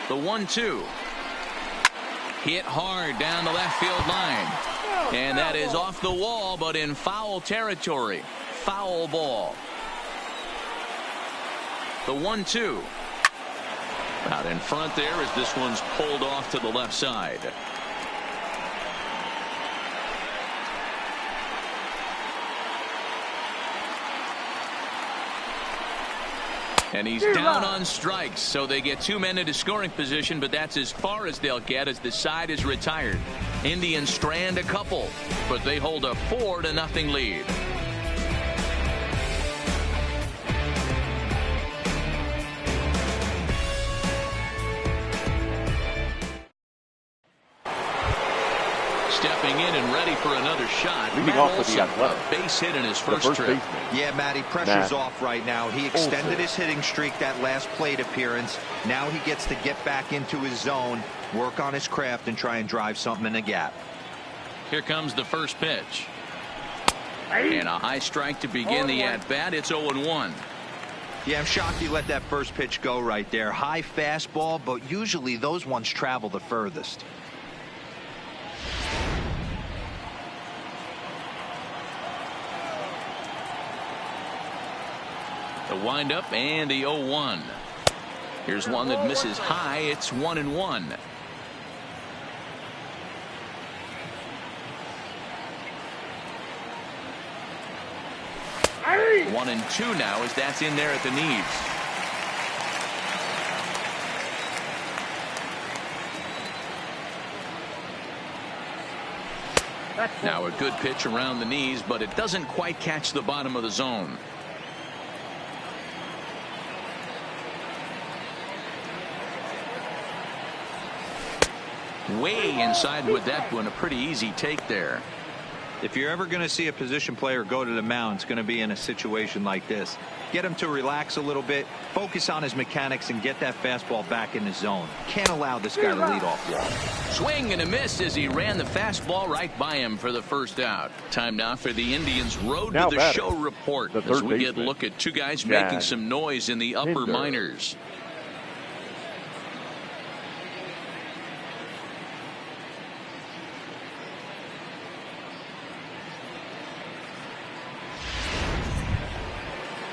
The 1-2. Hit hard down the left field line. And that is off the wall, but in foul territory. Foul ball. The 1-2. Out in front there as this one's pulled off to the left side. And he's down on strikes, so they get 2 men into scoring position, but that's as far as they'll get as the side is retired. Indians strand a couple, but they hold a 4-0 lead. Stepping in and ready for another shot. Leading Matt off with the Olson, Athletic. a base hit in his The first trip. baseman. Yeah, Matty, pressure's Matt off right now. He extended Olson. his hitting streak that last plate appearance. Now he gets to get back into his zone, work on his craft, and try and drive something in the gap. Here comes the first pitch. And a high strike to begin the at-bat. It's 0-1. Yeah, I'm shocked he let that first pitch go right there. High fastball, but usually those ones travel the furthest. The windup and the 0-1. Here's one that misses high. It's 1-1. Hey! 1-2 now as that's in there at the knees. Now a good pitch around the knees, but it doesn't quite catch the bottom of the zone. Way inside with that one. A pretty easy take there. If you're ever going to see a position player go to the mound, it's going to be in a situation like this. Get him to relax a little bit, focus on his mechanics, and get that fastball back in the zone. Can't allow this guy to lead off walk. Swing and a miss as he ran the fastball right by him for the first out. Time now for the Indians' Road Now to the batting, Show report the as third we get a baseman, look at 2 guys Jan making some noise in the upper Hinder. minors.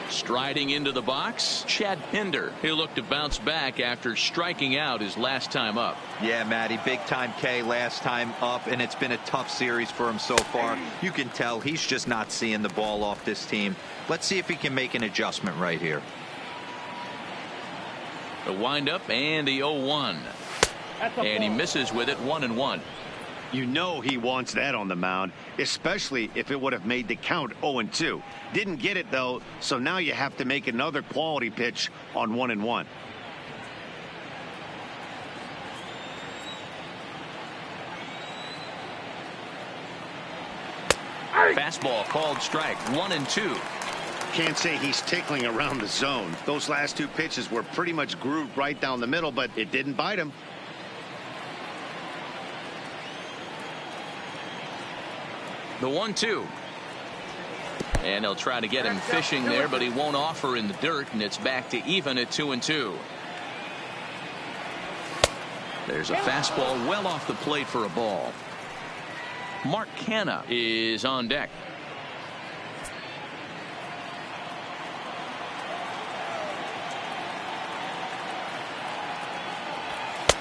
Striding into the box, Chad Pinder. He'll look to bounce back after striking out his last time up. Yeah, Matty, big time K last time up, and it's been a tough series for him so far. You can tell he's just not seeing the ball off this team. Let's see if he can make an adjustment right here. The windup and the 0-1. And he misses with it, 1-1. You know he wants that on the mound, especially if it would have made the count 0-2. Didn't get it, though, so now you have to make another quality pitch on 1-1. Fastball called strike, 1-2. Can't say he's tickling around the zone. Those last 2 pitches were pretty much grooved right down the middle, but it didn't bite him. The 1-2. And they'll try to get him fishing there, but he won't offer in the dirt, and it's back to even at 2-2. There's a fastball well off the plate for a ball. Mark Canha is on deck.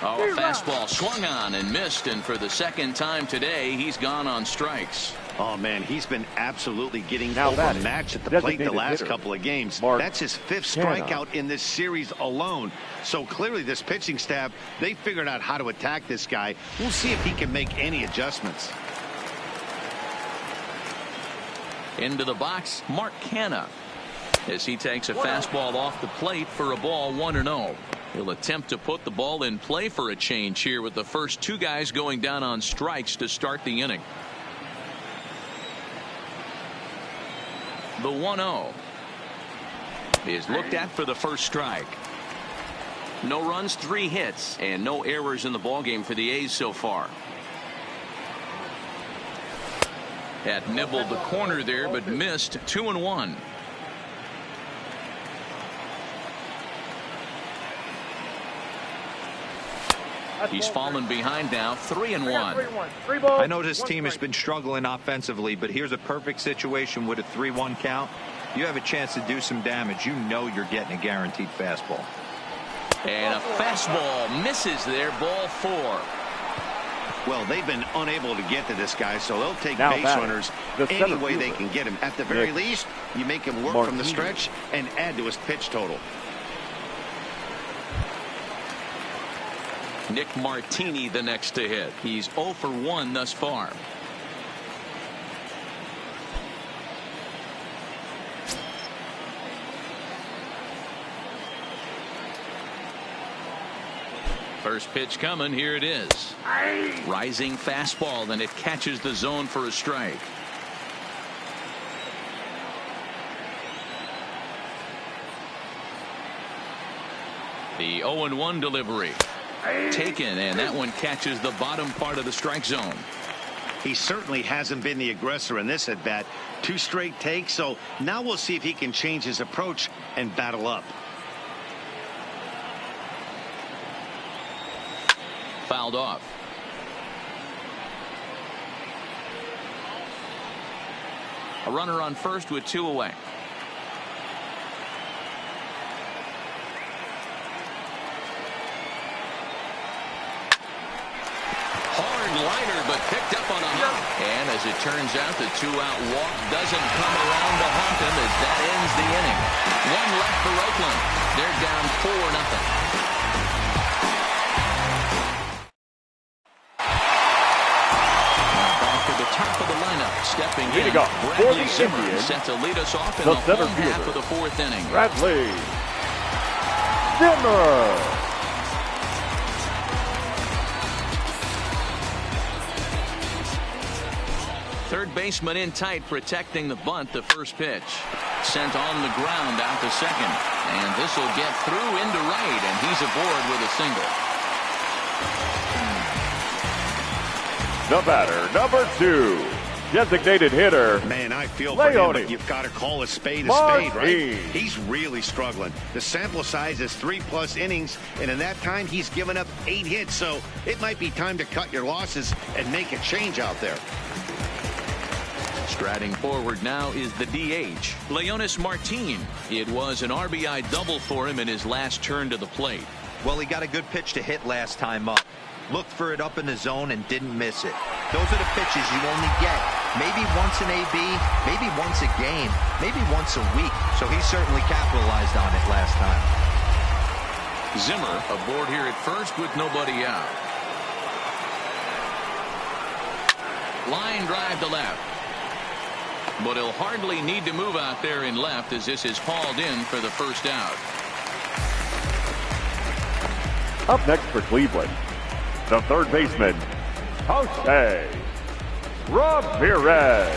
Oh, a fastball swung on and missed, and for the second time today, he's gone on strikes. Oh, man, he's been absolutely getting overmatched at the plate the last couple of games. That's his 5th strikeout in this series alone. So clearly this pitching staff, they figured out how to attack this guy. We'll see if he can make any adjustments. Into the box, Mark Canha, as he takes a fastball off the plate for a ball, 1-0. He'll attempt to put the ball in play for a change here with the first 2 guys going down on strikes to start the inning. The 1-0 is looked at for the first strike. No runs, 3 hits, and no errors in the ballgame for the A's so far. Had nibbled the corner there, but missed. 2-1. He's fallen behind now, 3-1. I know this team has been struggling offensively, but here's a perfect situation with a 3-1 count. You have a chance to do some damage. You know you're getting a guaranteed fastball. And a fastball misses there, ball 4. Well, they've been unable to get to this guy, so they'll take base runners any way they can get him. At the very least, you make him work from the stretch and add to his pitch total. Nick Martini the next to hit. He's 0 for 1 thus far. First pitch coming. Here it is. Rising fastball, and it catches the zone for a strike. The 0-1 delivery. Taken, and that one catches the bottom part of the strike zone. He certainly hasn't been the aggressor in this at bat. 2 straight takes, so now we'll see if he can change his approach and battle up. Fouled off. A runner on first with 2 away. Liner, but picked up on a hop. And as it turns out, the 2-out walk doesn't come around to haunt him as that ends the inning. 1 left for Oakland. They're down 4-0. Back to the top of the lineup. Stepping in, Bradley Zimmer set to lead us off in the home half of the 4th inning. Bradley Zimmer. Third baseman in tight, protecting the bunt. The first pitch sent on the ground out to second, and this will get through into right, and he's aboard with a single. The batter, number 2, designated hitter. Man, I feel for him, but you've got to call a spade, right? He's really struggling. The sample size is 3+ innings, and in that time he's given up 8 hits, so it might be time to cut your losses and make a change out there. Striding forward now is the DH, Leonis Martin. It was an RBI double for him in his last turn to the plate. Well, he got a good pitch to hit last time up. Looked for it up in the zone and didn't miss it. Those are the pitches you only get. Maybe once an AB, maybe once a game, maybe once a week. So he certainly capitalized on it last time. Zimmer aboard here at first with nobody out. Line drive to left. But he'll hardly need to move out there in left as this is hauled in for the first out. Up next for Cleveland, the third baseman, Jose Ramirez.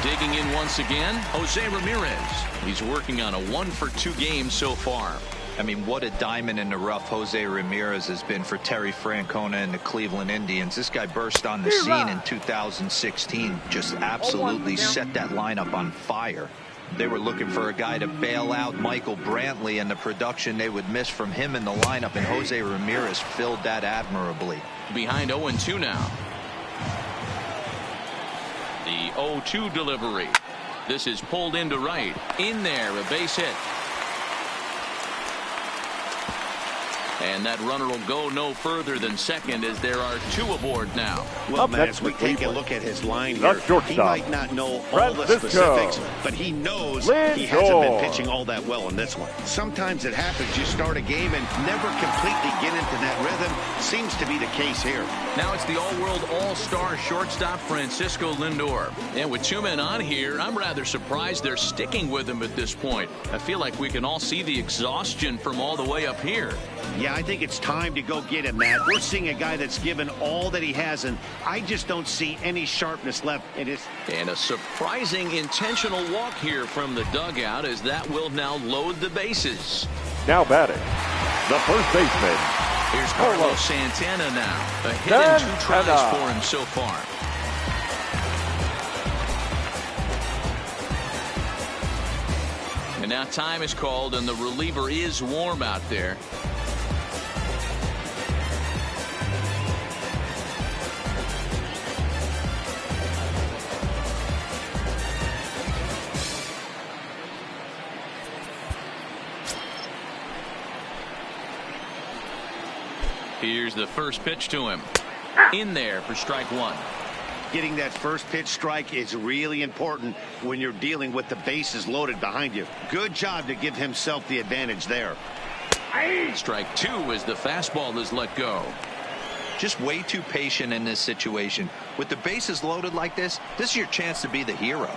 Digging in once again, Jose Ramirez. He's working on a 1-for-2 game so far. I mean, what a diamond in the rough Jose Ramirez has been for Terry Francona and the Cleveland Indians. This guy burst on the scene in 2016, just absolutely set that lineup on fire. They were looking for a guy to bail out Michael Brantley and the production they would miss from him in the lineup, and Jose Ramirez filled that admirably. Behind 0-2 now. The 0-2 delivery. This is pulled into right. In there, a base hit. And that runner will go no further than second as there are 2 aboard now. Well, Matt, as we take a look at his line here, he might not know all the specifics, but he knows he hasn't been pitching all that well in this one. Sometimes it happens. You start a game and never completely get into that rhythm. Seems to be the case here. Now it's the all-world all-star shortstop Francisco Lindor. And with 2 men on here, I'm rather surprised they're sticking with him at this point. I feel like we can all see the exhaustion from all the way up here. Yeah, I think it's time to go get him, Matt. We're seeing a guy that's given all that he has, and I just don't see any sharpness left in his. And a surprising intentional walk here from the dugout, as that will now load the bases. Now batting, the first baseman. Here's Carlos Santana now. A hit and 2 tries for him so far. And now time is called, and the reliever is warm out there. Here's the first pitch to him. In there for strike 1. Getting that first pitch strike is really important when you're dealing with the bases loaded behind you. Good job to give himself the advantage there. Strike 2 as the fastball is let go. Just way too patient in this situation. With the bases loaded like this is your chance to be the hero.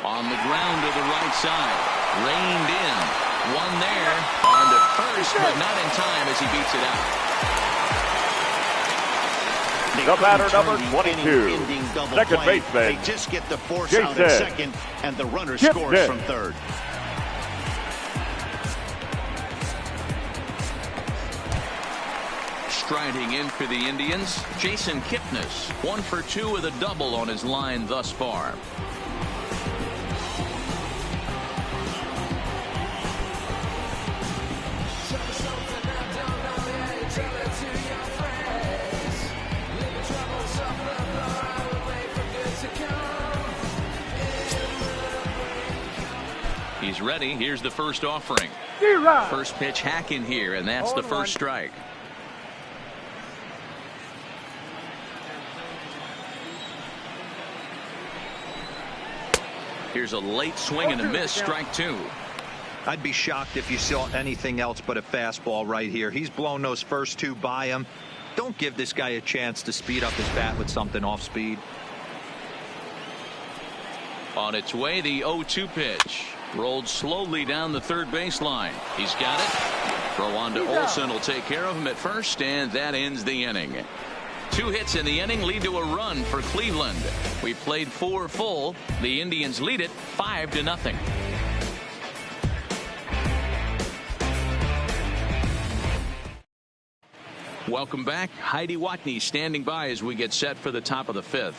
On the ground to the right side. Reined in. One there. On to first, but not in time as he beats it out. The batter, number 22, second baseman. They just get the force out at second, and the runner scores from third. Striding in for the Indians, Jason Kipnis. 1 for 2 with a double on his line thus far. He's ready. Here's the first offering. First pitch hack in here, and that's the first strike. Here's a late swing and a miss, strike 2. I'd be shocked if you saw anything else but a fastball right here. He's blown those first 2 by him. Don't give this guy a chance to speed up his bat with something off speed. On its way, the 0-2 pitch. Rolled slowly down the third baseline. He's got it. Throw on to Olsen will take care of him at first, and that ends the inning. 2 hits in the inning lead to a run for Cleveland. We played 4 full. The Indians lead it 5-0. Welcome back. Heidi Watney standing by as we get set for the top of the 5th.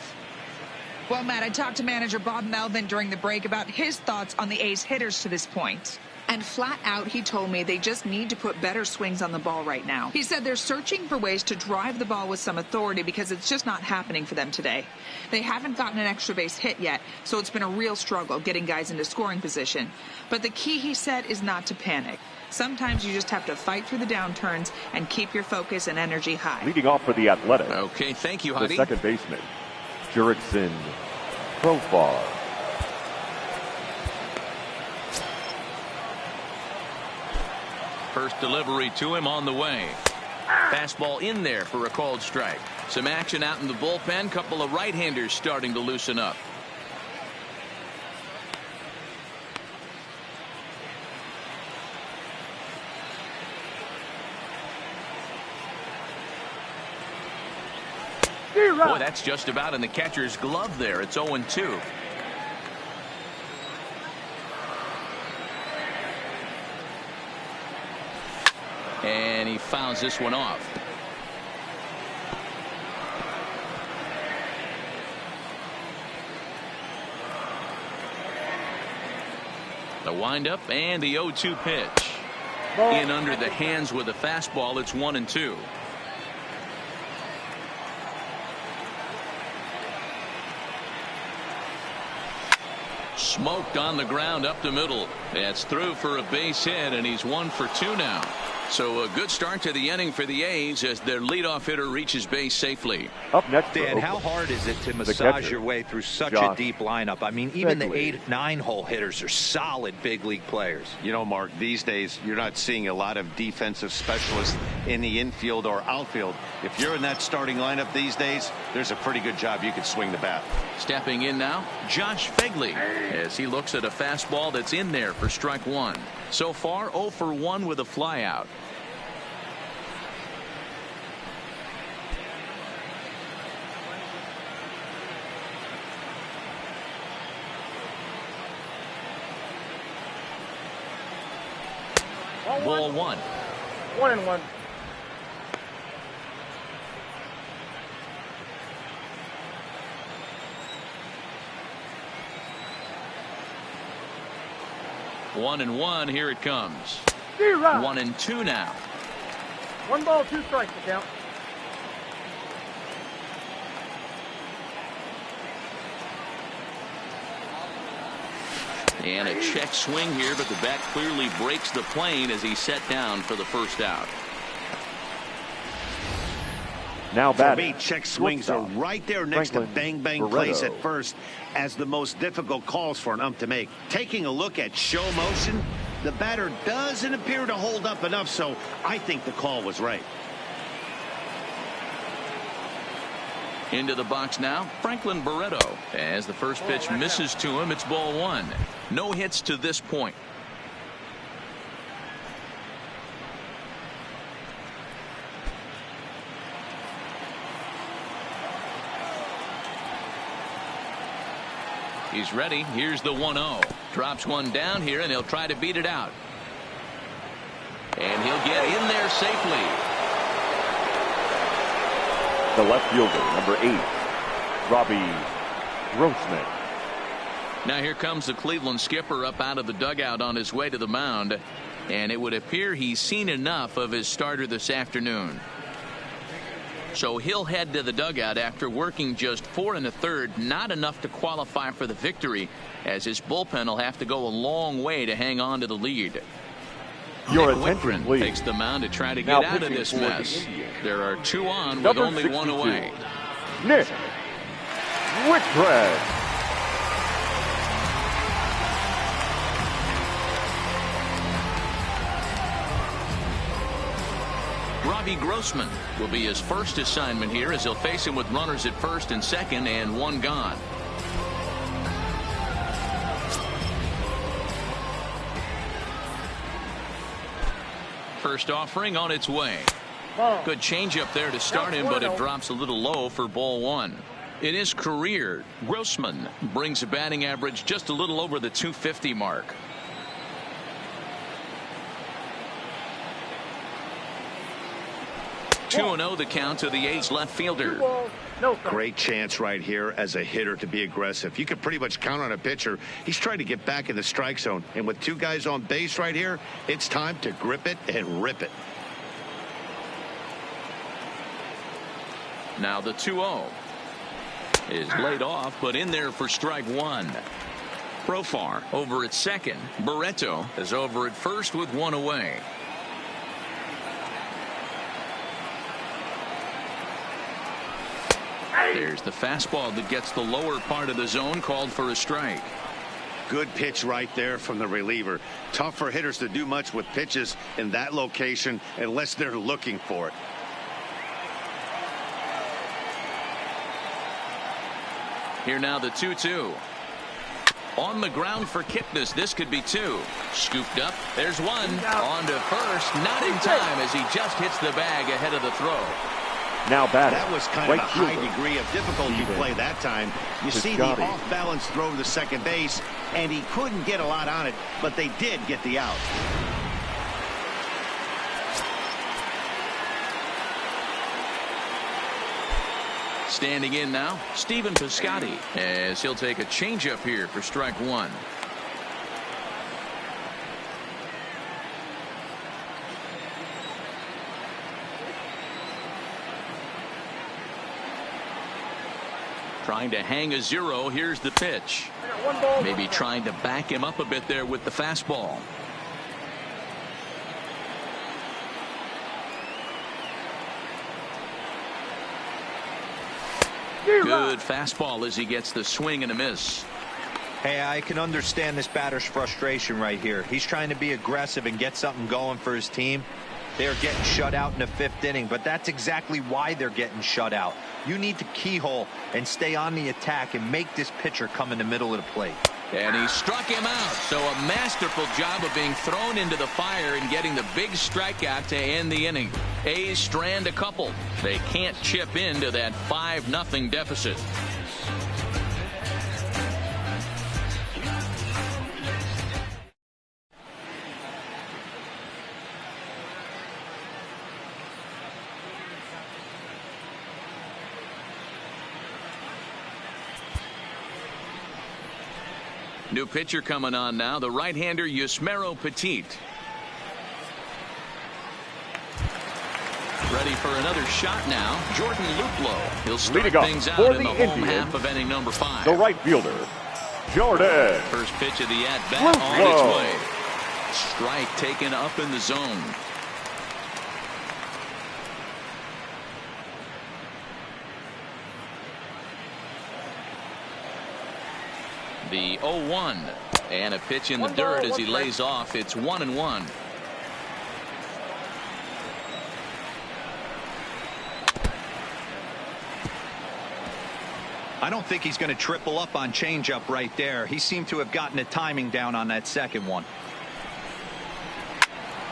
Well, Matt, I talked to manager Bob Melvin during the break about his thoughts on the A's hitters to this point. And flat out, he told me they just need to put better swings on the ball right now. He said they're searching for ways to drive the ball with some authority because it's just not happening for them today. They haven't gotten an extra base hit yet, so it's been a real struggle getting guys into scoring position. But the key, he said, is not to panic. Sometimes you just have to fight through the downturns and keep your focus and energy high. Leading off for the Athletics. Okay, thank you, Heidi. The second baseman, Jurickson Profar. First delivery to him on the way. Fastball in there for a called strike. Some action out in the bullpen. Couple of right-handers starting to loosen up. Boy, that's just about in the catcher's glove there. It's 0-2. And he fouls this one off. The windup and the 0-2 pitch. In under the hands with a fastball. It's 1-2. Smoked on the ground up the middle. That's through for a base hit, and he's 1 for 2 now. So a good start to the inning for the A's as their leadoff hitter reaches base safely. Up next, Dan, how hard is it to massage your way through such a deep lineup? I mean, even the 8-9 hole hitters are solid big league players. You know, Mark, these days you're not seeing a lot of defensive specialists in the infield or outfield. If you're in that starting lineup these days, there's a pretty good job you could swing the bat. Stepping in now, Josh Phegley, as he looks at a fastball that's in there for strike 1. So far, 0 for 1 with a flyout. Ball 1. 1-1. One and one. Here it comes. 1-2 now. 1 ball, 2 strikes to count. And a check swing here, but the bat clearly breaks the plane as he's set down for the first out. Now For batting. me, check swings are right there next to bang bang plays at first as the most difficult calls for an ump to make. Taking a look at show motion, the batter doesn't appear to hold up enough, so I think the call was right. Into the box now, Franklin Barreto. As the first pitch misses to him, it's ball 1. No hits to this point. He's ready. Here's the 1-0. Drops one down here, and he'll try to beat it out. And he'll get in there safely. The left fielder, number 8, Robbie Grossman. Now here comes the Cleveland skipper up out of the dugout on his way to the mound. And it would appear he's seen enough of his starter this afternoon. So he'll head to the dugout after working just 4 1/3, not enough to qualify for the victory, as his bullpen will have to go a long way to hang on to the lead. Your Nick attention, Wickren please. takes the mound to try to Now get out of pitching this for the mess. Indians. There are 2 on with Number only 1 62, away. Nick Wickren. Robbie Grossman will be his first assignment here as he'll face him with runners at first and second and 1 gone. First offering on its way. Good changeup there to start him, but it drops a little low for ball 1. In his career, Grossman brings a batting average just a little over the .250 mark. Two 2-0 the count to the A's left fielder. Great chance right here as a hitter to be aggressive. You can pretty much count on a pitcher. He's trying to get back in the strike zone. And with 2 guys on base right here, it's time to grip it and rip it. Now the 2-0 is laid off, but in there for strike 1. Profar over at second. Barreto is over at first with 1 away. There's the fastball that gets the lower part of the zone, called for a strike. Good pitch right there from the reliever. Tough for hitters to do much with pitches in that location unless they're looking for it. Here now the 2-2. On the ground for Kipnis. This could be 2. Scooped up. There's 1. On to first. Not in time as he just hits the bag ahead of the throw. Now batting. That was kind of a high degree of difficulty play that time. You see the off-balance throw to the second base, and he couldn't get a lot on it, but they did get the out. Standing in now, Stephen Piscotty, as he'll take a changeup here for strike one. Trying to hang a zero. Here's the pitch. Maybe trying to back him up a bit there with the fastball. Good fastball as he gets the swing and a miss. Hey, I can understand this batter's frustration right here. He's trying to be aggressive and get something going for his team. They're getting shut out in the 5th inning, but that's exactly why they're getting shut out. You need to keyhole and stay on the attack and make this pitcher come in the middle of the plate. And he struck him out. So a masterful job of being thrown into the fire and getting the big strikeout to end the inning. A's strand a couple. They can't chip into that 5-0 deficit. New pitcher coming on now, the right-hander Yusmeiro Petit. Ready for another shot now, Jordan Luplow. He'll start things out in the home half of inning number 5. The right fielder, Jordan. First pitch of the at-bat on its way. Strike taken up in the zone. The 0-1 and a pitch in the dirt as he lays off. It's 1-1. I don't think he's going to triple up on changeup right there. He seemed to have gotten the timing down on that second one.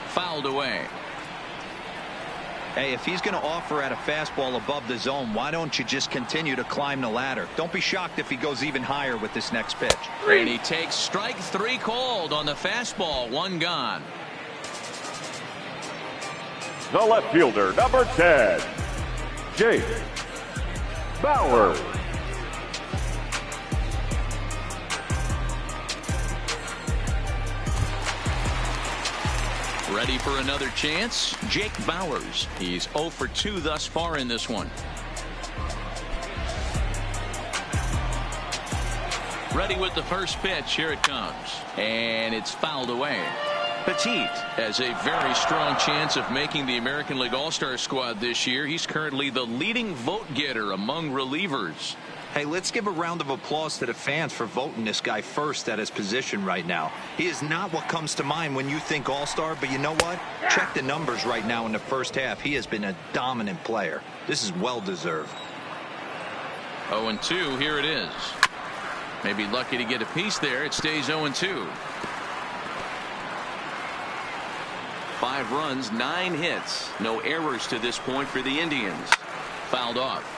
Fouled away. Hey, if he's going to offer at a fastball above the zone, why don't you just continue to climb the ladder? Don't be shocked if he goes even higher with this next pitch. And he takes strike 3 called on the fastball. 1 gone. The left fielder, number 10, Jake Bauers. Ready for another chance, Jake Bauers. He's 0 for 2 thus far in this one. Ready with the first pitch. Here it comes. And it's fouled away. Petit has a very strong chance of making the American League All-Star squad this year. He's currently the leading vote getter among relievers. Hey, let's give a round of applause to the fans for voting this guy first at his position right now. He is not what comes to mind when you think All-Star, but you know what? Check the numbers right now in the first half. He has been a dominant player. This is well-deserved. 0-2, here it is. Maybe lucky to get a piece there. It stays 0-2. 5 runs, 9 hits. No errors to this point for the Indians. Fouled off.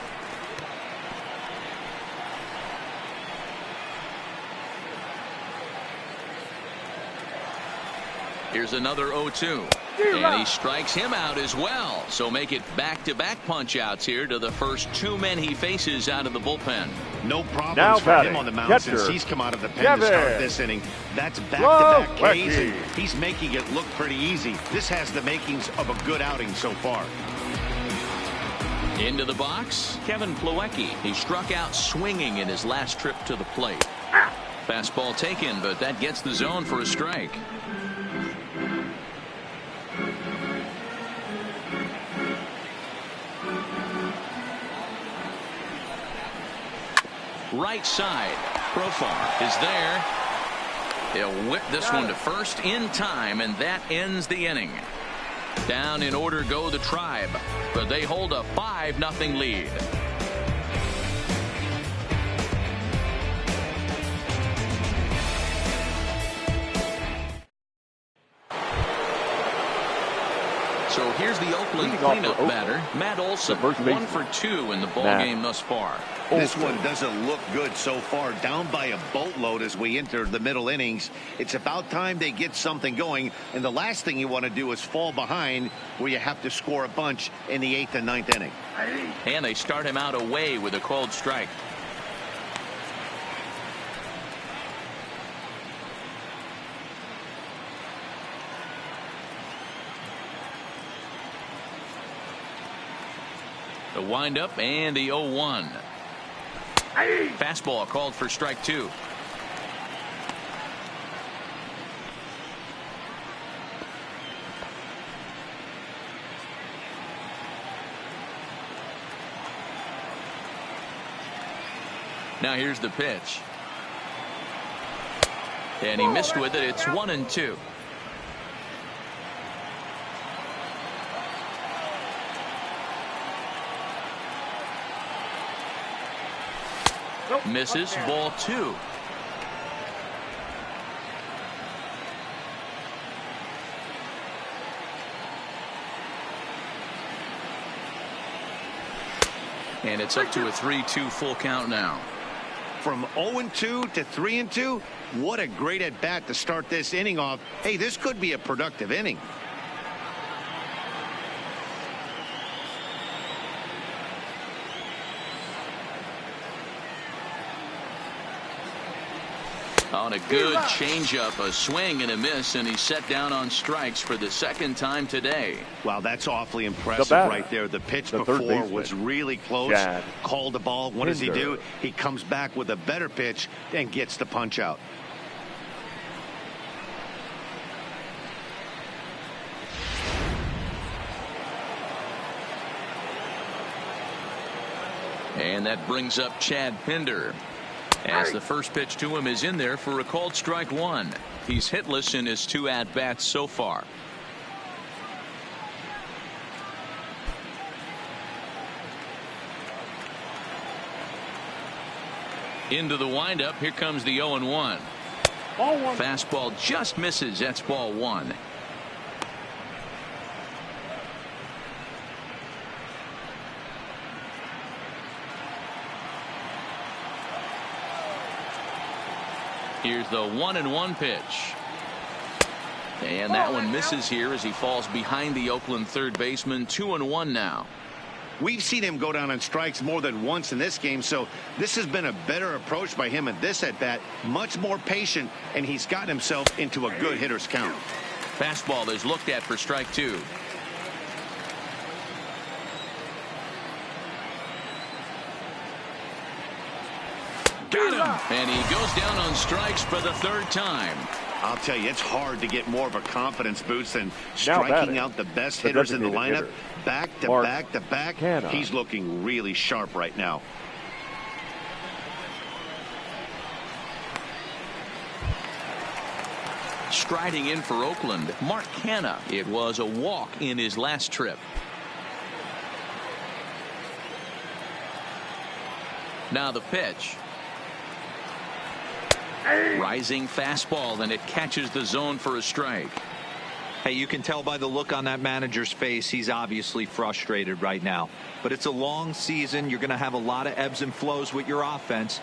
Here's another 0-2. And he strikes him out as well. So make it back-to-back punch-outs here to the first 2 men he faces out of the bullpen. No problems for him on the mound since he's come out of the pen to start this inning. That's back-to-back Ks, and he's making it look pretty easy. This has the makings of a good outing so far. Into the box, Kevin Plawecki. He struck out swinging in his last trip to the plate. Fastball taken, but that gets the zone for a strike. Right side. Profar is there. He'll whip this one to first in time, and that ends the inning. Down in order go the Tribe, but they hold a 5-0 lead. So here's the Oakland cleanup batter, Matt Olson, 1 for 2 in the ball game thus far. This one doesn't look good so far. Down by a boatload as we enter the middle innings. It's about time they get something going. And the last thing you want to do is fall behind where you have to score a bunch in the 8th and 9th inning. And they start him out away with a called strike. The windup and the 0-1. Fastball called for strike 2. Now here's the pitch. And he missed with it. It's 1-2. Misses, ball 2. And it's up to a 3-2 full count now. From 0-2 to 3-2, what a great at bat to start this inning off. Hey, this could be a productive inning. On a good changeup, a swing and a miss, and he's set down on strikes for the second time today. Wow, that's awfully impressive right there. The pitch before was really close. Called the ball. What does he do? He comes back with a better pitch and gets the punch out. And that brings up Chad Pinder, as the first pitch to him is in there for a called strike 1. He's hitless in his 2 at-bats so far. Into the windup. Here comes the 0-1. Fastball just misses. That's ball 1. Here's the 1-1 pitch. And that one misses here as he falls behind the Oakland third baseman. 2-1 now. We've seen him go down on strikes more than once in this game, so this has been a better approach by him at this at bat. Much more patient, and he's gotten himself into a good hitter's count. Fastball is looked at for strike 2. Got him. And he goes down on strikes for the 3rd time. I'll tell you, it's hard to get more of a confidence boost than striking out the best hitters in the lineup. Back to back to back. He's looking really sharp right now. Striding in for Oakland, Mark Canha. It was a walk in his last trip. Now the pitch. Rising fastball, and it catches the zone for a strike. Hey, you can tell by the look on that manager's face, he's obviously frustrated right now. But it's a long season. You're going to have a lot of ebbs and flows with your offense.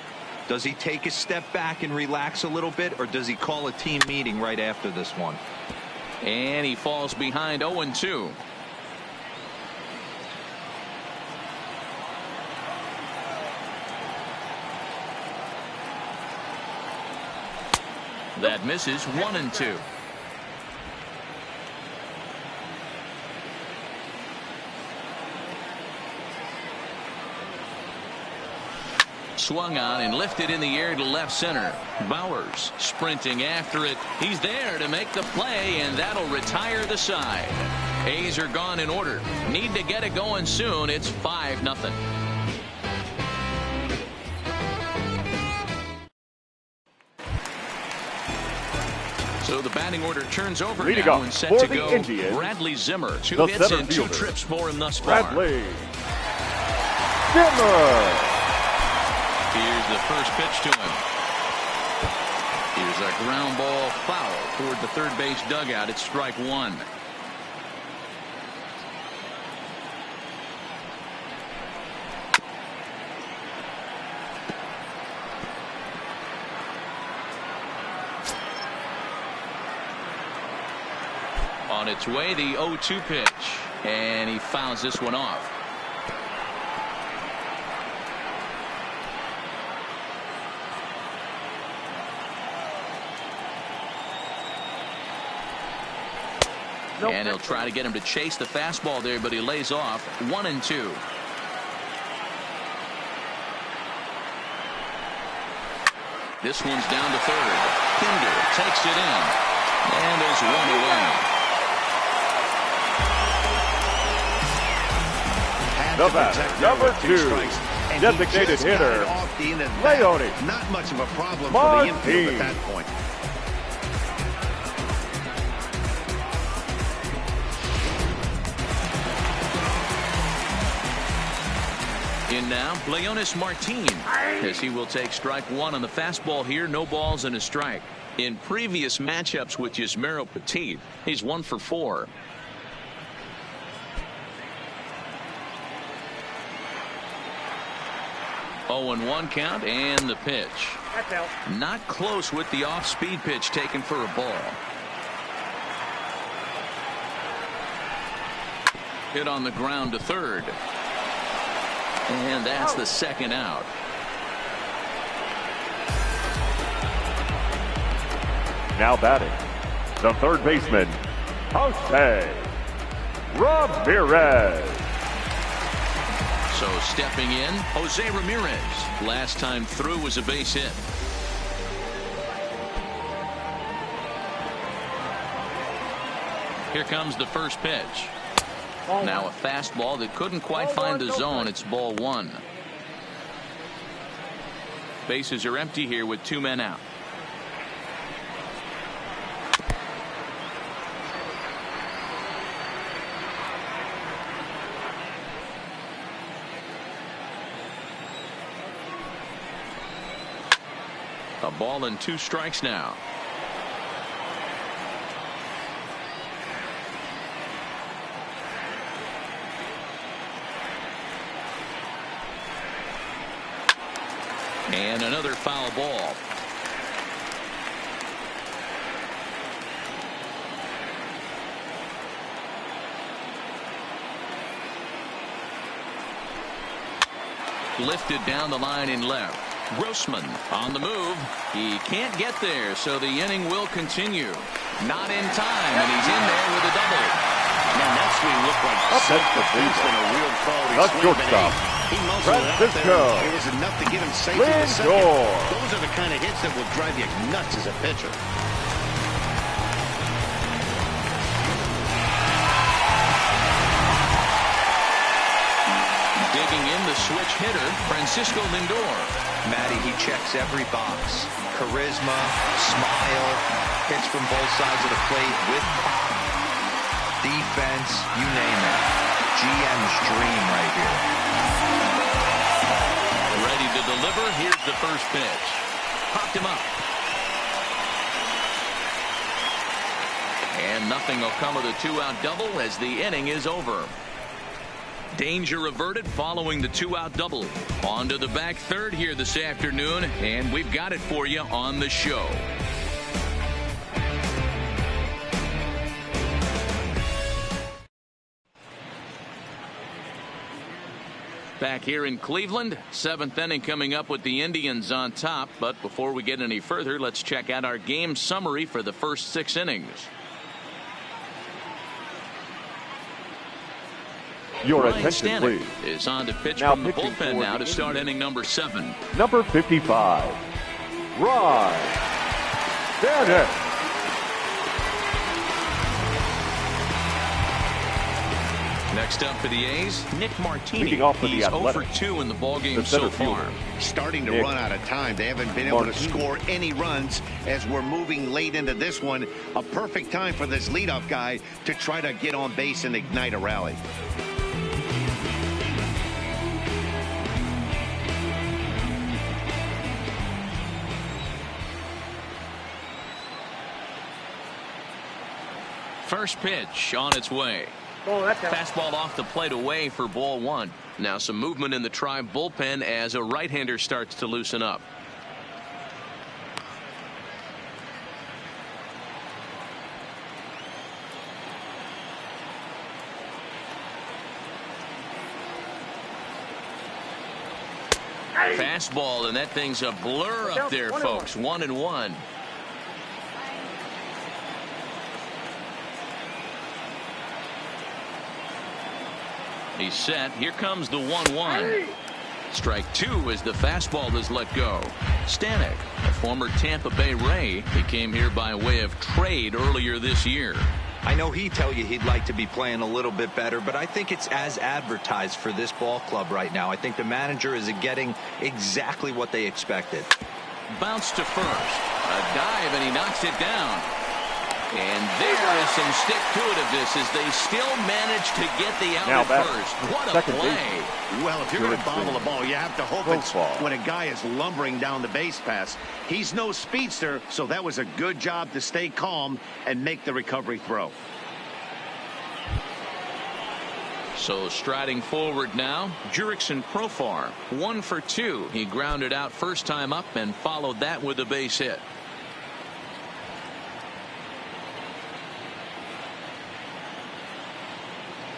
Does he take a step back and relax a little bit, or does he call a team meeting right after this one? And he falls behind 0-2. That misses. 1-2. Swung on and lifted in the air to left center. Bowers sprinting after it. He's there to make the play, and that'll retire the side. A's are gone in order. Need to get it going soon. It's 5-0. So the batting order turns over now and set to go. Bradley Zimmer. 2 hits and 2 trips for him thus far. Bradley Zimmer. Here's the first pitch to him. Here's a ground ball foul toward the third base dugout. It's strike 1. On its way, the 0-2 pitch. And he fouls this one off. And he'll try to get him to chase the fastball there, but he lays off. 1-2. This one's down to third. Kinder takes it in. And there's one away. The batter, number 2, designated hitter, Leone. Not much of a problem for the infield at that point. In now, Leonis Martin, as he will take strike one on the fastball here. No balls and a strike. In previous matchups with Yusmeiro Petit, he's 1 for 4. Oh, 0-1 count, and the pitch. That's out. Not close with the off-speed pitch taken for a ball. Hit on the ground to third. And that's the second out. Now batting, the third baseman, Jose Ramirez. So stepping in, Jose Ramirez. Last time through was a base hit. Here comes the first pitch. Now a fastball that couldn't quite find the zone. It's ball 1. Bases are empty here with 2 men out. A ball and 2 strikes now. And another foul ball. Lifted down the line in left. Grossman on the move. He can't get there, so the inning will continue. Not in time, and he's in there with a double. Man, that swing looked like self-defense and a real quality That's swing. shortstop, He muscled it up Francisco there. It was enough to get him safe in the second. Lindor. Those are the kind of hits that will drive you nuts as a pitcher. Digging in the switch hitter, Francisco Lindor. Matty, he checks every box. Charisma, smile, hits from both sides of the plate with pop, defense, you name it. GM's dream right here. Ready to deliver. Here's the first pitch. Popped him up. And nothing will come of the 2-out double as the inning is over. Danger averted following the 2-out double. On to the back third here this afternoon, and we've got it for you on the show. Back here in Cleveland, 7th inning coming up with the Indians on top. But before we get any further, let's check out our game summary for the first 6 innings. Your Ryan attention, Stanek please. is on to pitch Now from the pitching bullpen for now the to start Indians. inning number 7. Number 55, Ryan Stanek. Next up for the A's, Nick Martini. Leading off for the He's 0 for Athletics, 2 in the ballgame the so center far. fielder. Starting to Nick run out of time. They haven't been able to Martini. score any runs as we're moving late into this one. A perfect time for this leadoff guy to try to get on base and ignite a rally. First pitch on its way. Oh, that's out. Fastball off the plate away for ball 1. Now some movement in the Tribe bullpen as a right-hander starts to loosen up. Fastball, and that thing's a blur up there, folks. 1-1. He's set. Here comes the 1-1. Strike two as the fastball is let go. Stanek, a former Tampa Bay Ray, he came here by way of trade earlier this year. I know he'd tell you he'd like to be playing a little bit better, but I think it's as advertised for this ball club right now. I think the manager is getting exactly what they expected. Bounce to first. A dive, and he knocks it down. And there is some stick-to-itiveness as they still manage to get the out at first. What a play. Well, if you're going to bobble the ball, you have to hope it's when a guy is lumbering down the base pass. He's no speedster, so that was a good job to stay calm and make the recovery throw. So striding forward now, Jurickson Profar, 1 for 2. He grounded out first time up and followed that with a base hit.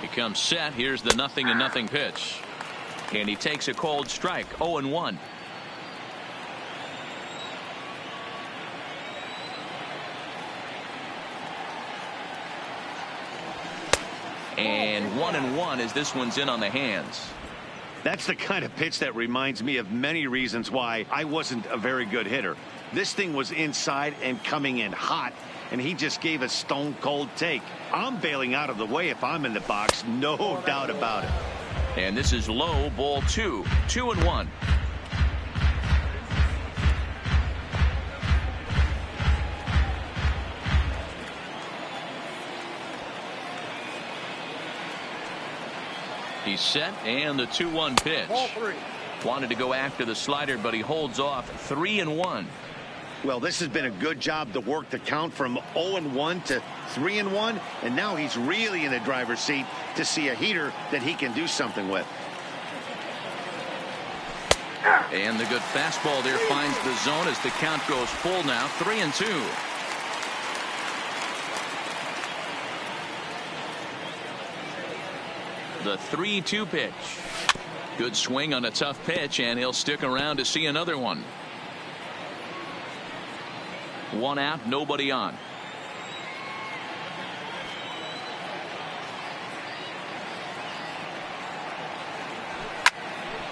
He comes set. Here's the 0-0 pitch. And he takes a cold strike. 0-1. And 1-1 as this one's in on the hands. That's the kind of pitch that reminds me of many reasons why I wasn't a very good hitter. This thing was inside and coming in hot, and he just gave a stone-cold take. I'm bailing out of the way if I'm in the box, no doubt about it. And this is low, ball 2. 2-1. He's set, and the 2-1 pitch. Wanted to go after the slider, but he holds off. 3-1. Well, this has been a good job to work the count from 0-1 to 3-1, and now he's really in the driver's seat to see a heater that he can do something with. And the good fastball there finds the zone as the count goes full now. 3-2. The 3-2 pitch. Good swing on a tough pitch, and he'll stick around to see another one. 1 out, nobody on.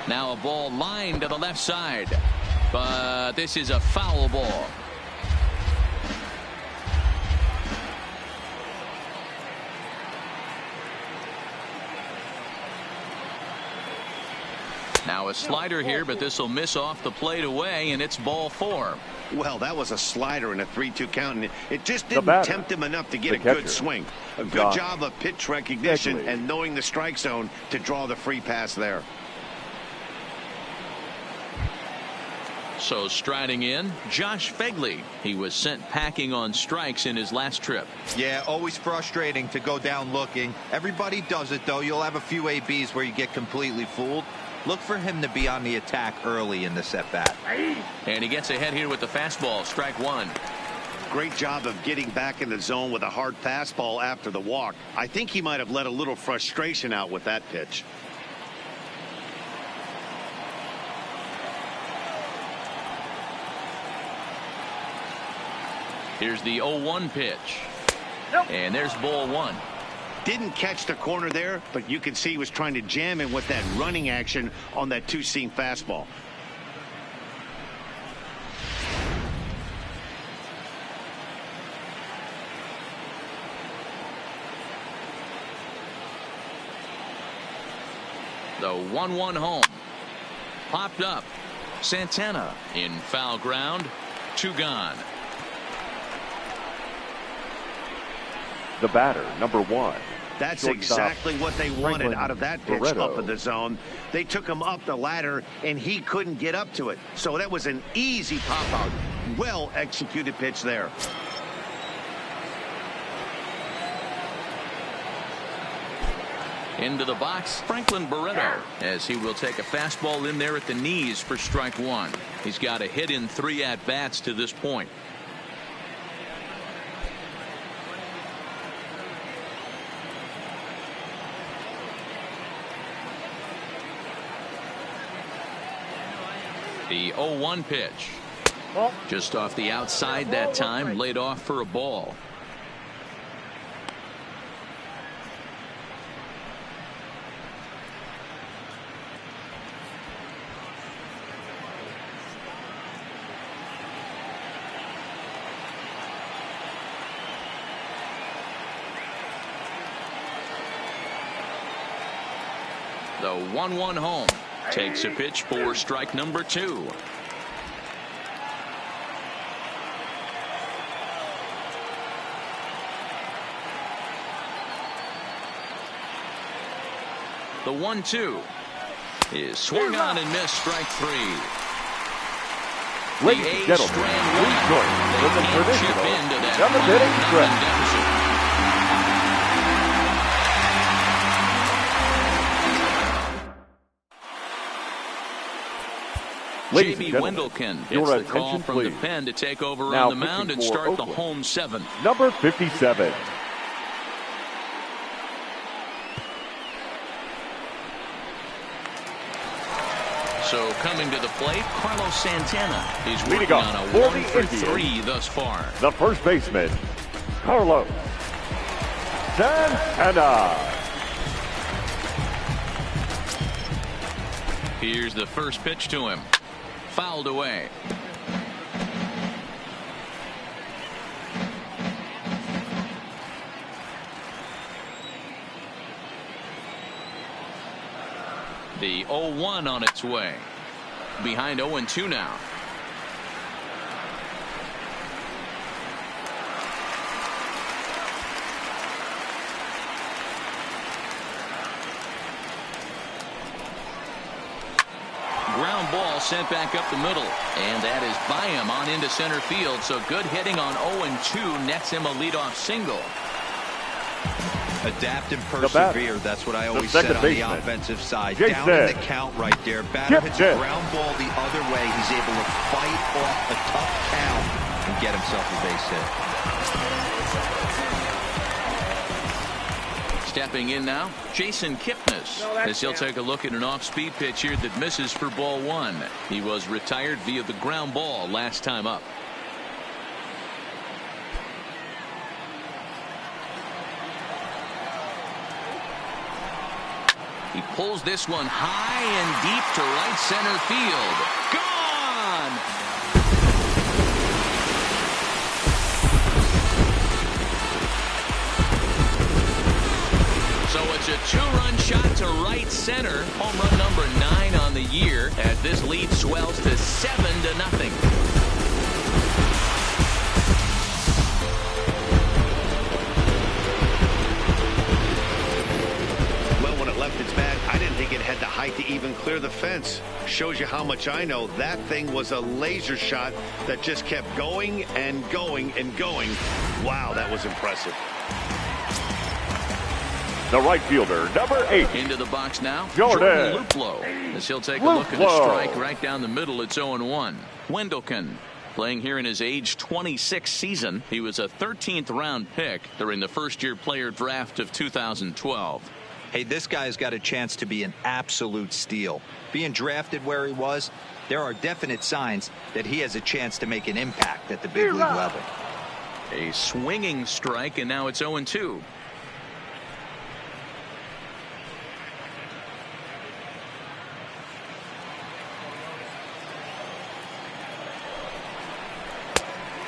Now a ball lined to the left side, but this is a foul ball. Now a slider here, but this will miss off the plate away, and it's ball 4. Well, that was a slider in a 3-2 count, and it just didn't tempt him enough to get a good swing. A good job of pitch recognition and knowing the strike zone to draw the free pass there. So striding in, Josh Fegley. He was sent packing on strikes in his last trip. Yeah, always frustrating to go down looking. Everybody does it, though. You'll have a few ABs where you get completely fooled. Look for him to be on the attack early in the at-bat. And he gets ahead here with the fastball. Strike 1. Great job of getting back in the zone with a hard fastball after the walk. I think he might have let a little frustration out with that pitch. Here's the 0-1 pitch. And there's ball 1. Didn't catch the corner there, but you can see he was trying to jam him with that running action on that two-seam fastball. The 1-1 home. Popped up. Santana in foul ground. 2 gone. The batter, number 1. That's exactly what they wanted out of that pitch up in the zone. They took him up the ladder, and he couldn't get up to it. So that was an easy pop-out. Well-executed pitch there. Into the box, Franklin Barreto, as he will take a fastball in there at the knees for strike 1. He's got a hit in 3 at-bats to this point. The 0-1 pitch. Ball. Just off the outside that time, laid off for a ball. The 1-1 home. Takes a pitch for strike number 2. The 1-2 is swung on and missed, strike 3. Ladies and gentlemen, please join with the traditional seventh inning stretch. J.B. Wendelken gets the call from the pen to take over now on the mound and start Oakland. the home 7th. Number 57. So coming to the plate, Carlos Santana is Leading working off on a for 1 the for Indians, 3 thus far. the first baseman, Carlos Santana. Here's the first pitch to him. Fouled away. The 0-1 on its way. Behind 0-2 now. Ground ball sent back up the middle, and that is by him on into center field. So good hitting on 0-2 nets him a leadoff single. Adapt and persevere. That's what I always said on the offensive side. Down in the count right there. Batter hits a ground ball the other way. He's able to fight off a tough count and get himself a base hit. Stepping in now, Jason Kipnis, as he'll take a look at an off-speed pitch here that misses for ball 1. He was retired via the ground ball last time up. He pulls this one high and deep to right center field. Gone! So it's a 2-run shot to right center. Home run number 9 on the year as this lead swells to 7-0. Left its bat. I didn't think it had the height to even clear the fence. Shows you how much I know. That thing was a laser shot that just kept going and going and going. Wow, that was impressive. The right fielder, number 8. Into the box now, Jordan Luplow, as he'll take a look at a strike right down the middle. It's 0-1. Wendelken playing here in his age 26 season. He was a 13th round pick during the first-year player draft of 2012. Hey, this guy's got a chance to be an absolute steal. Being drafted where he was, there are definite signs that he has a chance to make an impact at the big league level. A swinging strike, and now it's 0-2.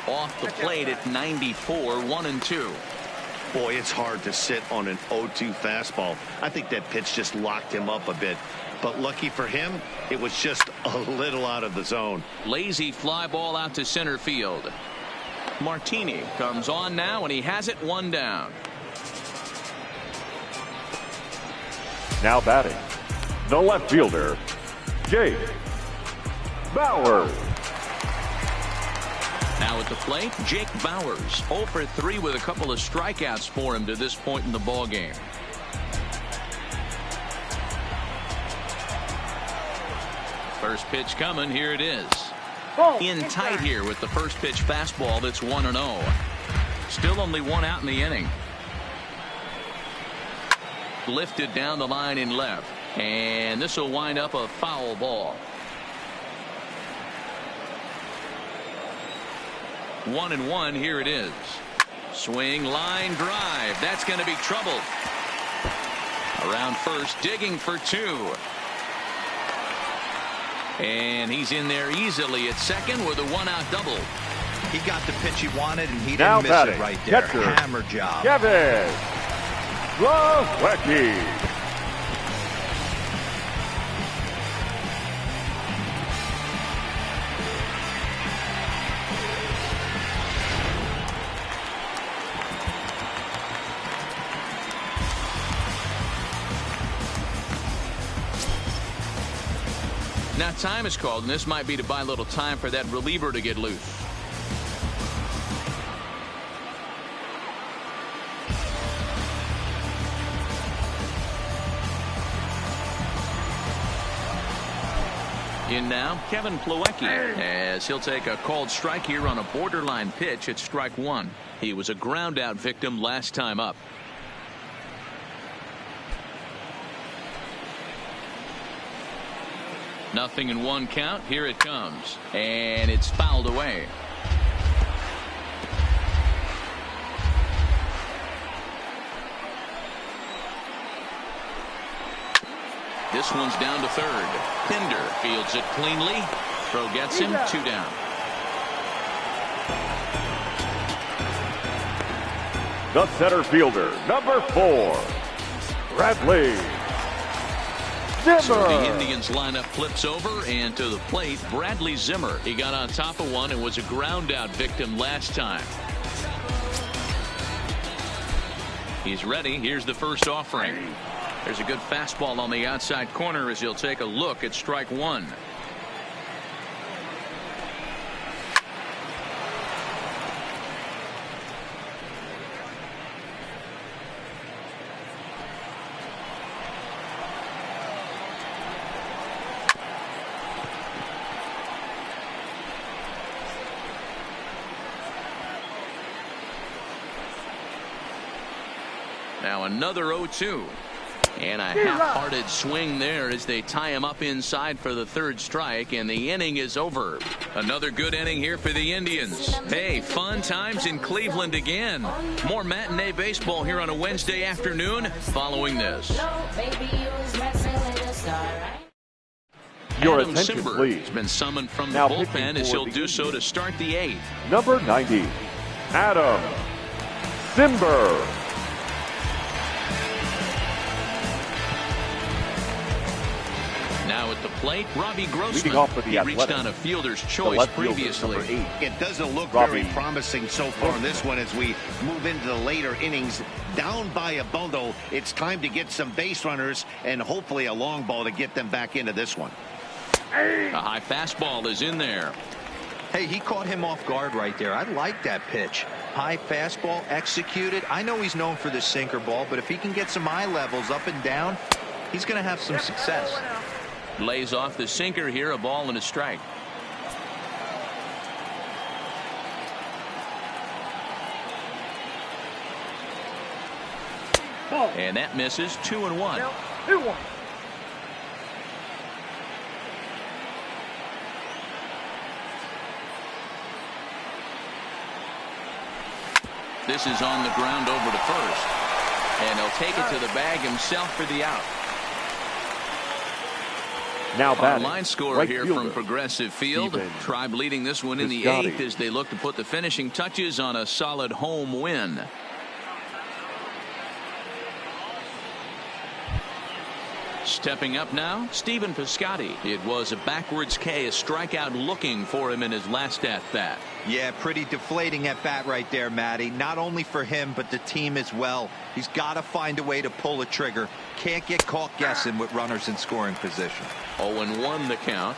Off the plate at 94, 1-2. Boy, it's hard to sit on an 0-2 fastball. I think that pitch just locked him up a bit. But lucky for him, it was just a little out of the zone. Lazy fly ball out to center field. Martini comes on now, and he has it 1 down. Now batting, the left fielder, Jake Bauers. Now at the plate, Jake Bauers, 0 for 3 with a couple of strikeouts for him to this point in the ballgame. First pitch coming, here it is. In tight here with the first pitch fastball that's 1-0. Still only 1 out in the inning. Lifted down the line in left, and this will wind up a foul ball. 1-1. Here it is. Swing, line drive. That's going to be trouble. Around first, digging for 2. And he's in there easily at second with a 1-out double. He got the pitch he wanted, and he didn't miss it right there. Catcher, hammer job. Kevin Plawecki. Now time is called, and this might be to buy a little time for that reliever to get loose. In now, Kevin Plawecki, as he'll take a called strike here on a borderline pitch at strike 1. He was a ground out victim last time up. Nothing in 1 count. Here it comes. And it's fouled away. This one's down to third. Pinder fields it cleanly. Throw gets him. 2 down. The center fielder, number 4, Bradley Zimmer. So the Indians lineup flips over, and to the plate, Bradley Zimmer. He got on top of one and was a ground out victim last time. He's ready. Here's the first offering. There's a good fastball on the outside corner as he'll take a look at strike 1. Now another 0-2. And a half-hearted swing there as they tie him up inside for the third strike, and the inning is over. Another good inning here for the Indians. Hey, fun times in Cleveland again. More matinee baseball here on a Wednesday afternoon following this. Your Adam attention, Simber please. has been summoned from the Now bullpen as he'll do so to start the 8th. Number 90, Adam Simber. Now at the plate, Robbie Leading Grossman. off with the He reached Athletics. on a fielder's The choice left fielder, previously. number 8. It doesn't look Robbie very promising so far in this one as we move into the later innings. Down by a bundle, it's time to get some base runners and hopefully a long ball to get them back into this one. A high fastball is in there. Hey, he caught him off guard right there. I like that pitch. High fastball executed. I know he's known for the sinker ball, but if he can get some eye levels up and down, he's going to have some success. Lays off the sinker here, a ball and a strike. Ball. And that misses. 2-1. 2-1. This is on the ground over to first. And he'll take it to the bag himself for the out. Now Our batting, line scorer right here fielder, from Progressive Field. Steven Tribe leading this one in the Piscotty. 8th as they look to put the finishing touches on a solid home win. Stepping up now, Stephen Piscotty. It was a backwards K, a strikeout looking for him in his last at-bat. Yeah, pretty deflating at bat right there, Matty. Not only for him, but the team as well. He's got to find a way to pull a trigger. Can't get caught guessing with runners in scoring position. 0-1 the count.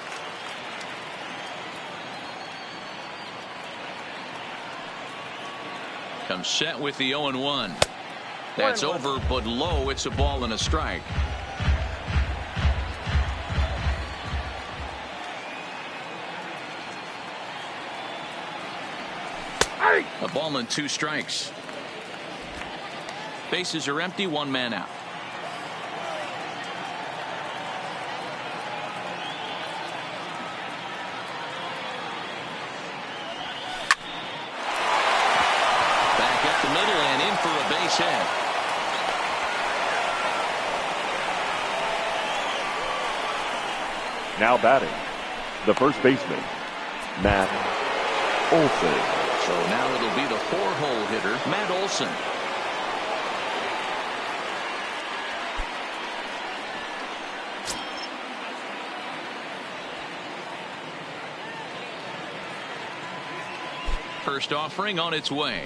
Comes set with the 0-1. That's over, but low. It's a ball and a strike. A ball and 2 strikes. Bases are empty, 1 man out. hit. Now batting, the first baseman, Matt Olson. So now it'll be the 4-hole hitter, Matt Olson. First offering on its way.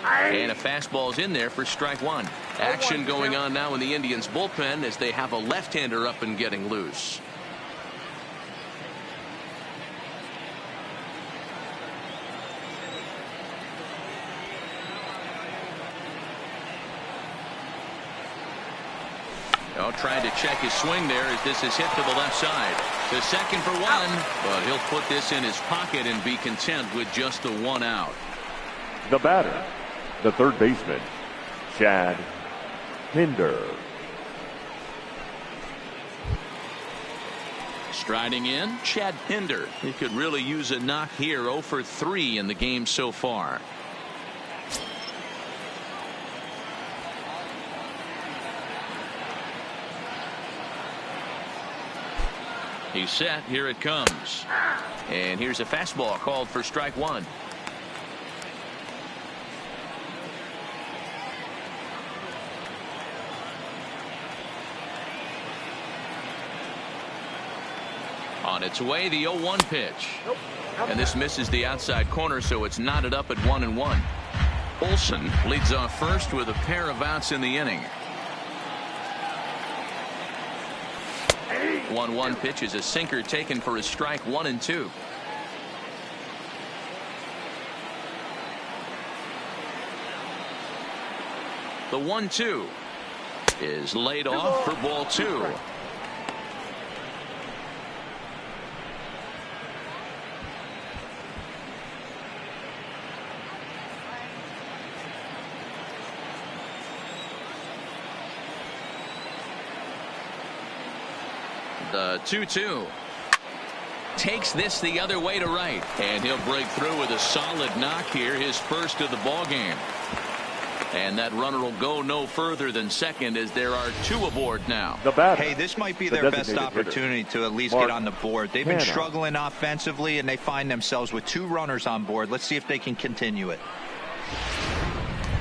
And a fastball's in there for strike one. Action going on now in the Indians bullpen as they have a left-hander up and getting loose. Oh, trying to check his swing there as this is hit to the left side. To second for one, but he'll put this in his pocket and be content with just the 1 out. The batter, the third baseman, Chad Pinder. Striding in, Chad Pinder. He could really use a knock here. 0 for 3 in the game so far. He's set. Here it comes. And here's a fastball called for strike one. On its way, the 0-1 pitch. And this misses the outside corner, so it's knotted up at 1-1. Olson leads off first with a pair of outs in the inning. 1-1 pitch is a sinker taken for a strike 1-2. The 1-2 is laid off for ball 2. The 2-2 takes this the other way to right, and he'll break through with a solid knock here, his first of the ball game. And that runner will go no further than second as there are 2 aboard now. Hey, this might be their best opportunity to at least get on the board. They've been struggling offensively, and they find themselves with 2 runners on board. Let's see if they can continue it.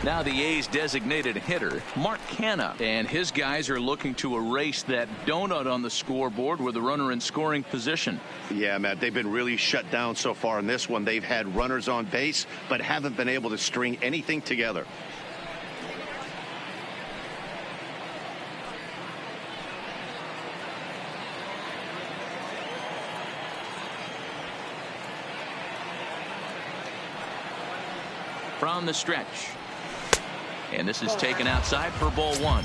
Now the A's designated hitter, Mark Canha, and his guys are looking to erase that donut on the scoreboard with a runner in scoring position. Yeah, Matt, they've been really shut down so far in this one. They've had runners on base, but haven't been able to string anything together. From the stretch. And this is taken outside for ball 1.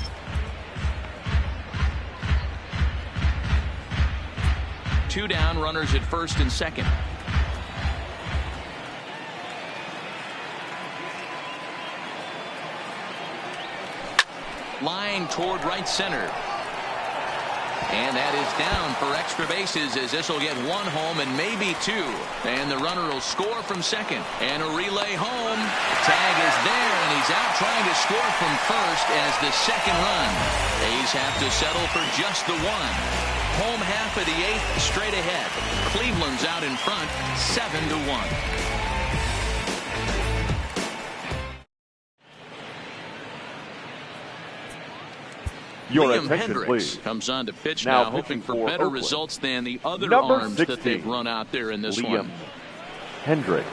Two down, runners at first and second. Line toward right center. And that is down for extra bases as this will get 1 home and maybe 2. And the runner will score from second. And a relay home. Tag is there, and he's out trying to score from first as the second run. A's have to settle for just the 1. Home half of the 8th straight ahead. Cleveland's out in front 7-1. Your Liam attention, Hendricks please. comes on to pitch Now now, hoping for pitching for better Oakland. results than the other Number arms 16, that they've run out there in this Liam one. Hendricks.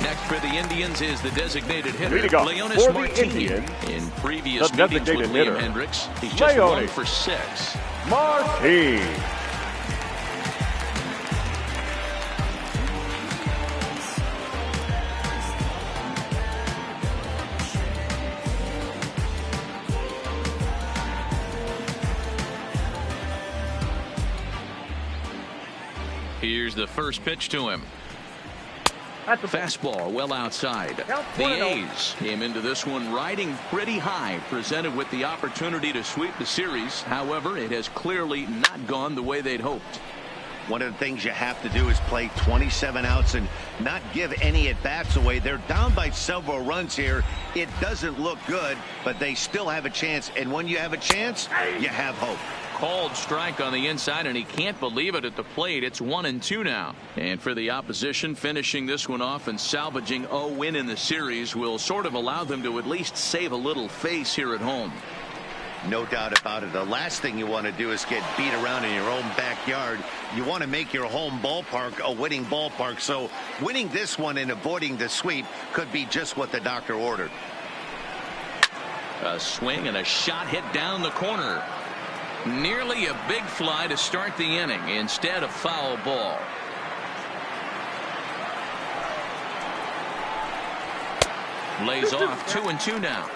Next for the Indians is the designated hitter, Leading off Leonis for the Martini. Indians, In previous the meetings with designated Liam hitter, Hendricks, he's just Leonis 1 for 6. Martini. Here's the first pitch to him. That's a Fastball well outside. Count The 1-0. A's came into this one riding pretty high, presented with the opportunity to sweep the series. However, it has clearly not gone the way they'd hoped. One of the things you have to do is play 27 outs and not give any at-bats away. They're down by several runs here. It doesn't look good, but they still have a chance. And when you have a chance, you have hope. Called strike on the inside, and he can't believe it at the plate. It's 1-2 now. And for the opposition, finishing this one off and salvaging a win in the series will sort of allow them to at least save a little face here at home. No doubt about it. The last thing you want to do is get beat around in your own backyard. You want to make your home ballpark a winning ballpark. So winning this one and avoiding the sweep could be just what the doctor ordered. A swing and a shot hit down the corner. Nearly a big fly to start the inning. Instead, a foul ball. Lays off 2-2 now.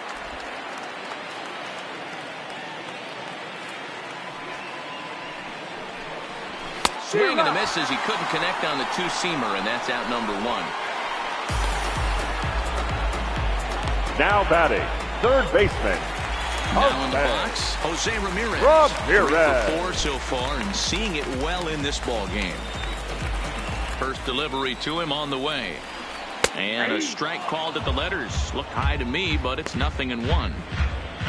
Swing and a miss as he couldn't connect on the two-seamer, and that's out number one. Now batting, third baseman. Now in the box, Jose Ramirez. 3 for 4 so far and seeing it well in this ball game. First delivery to him on the way. And a strike called at the letters. Looked high to me, but it's 0-1.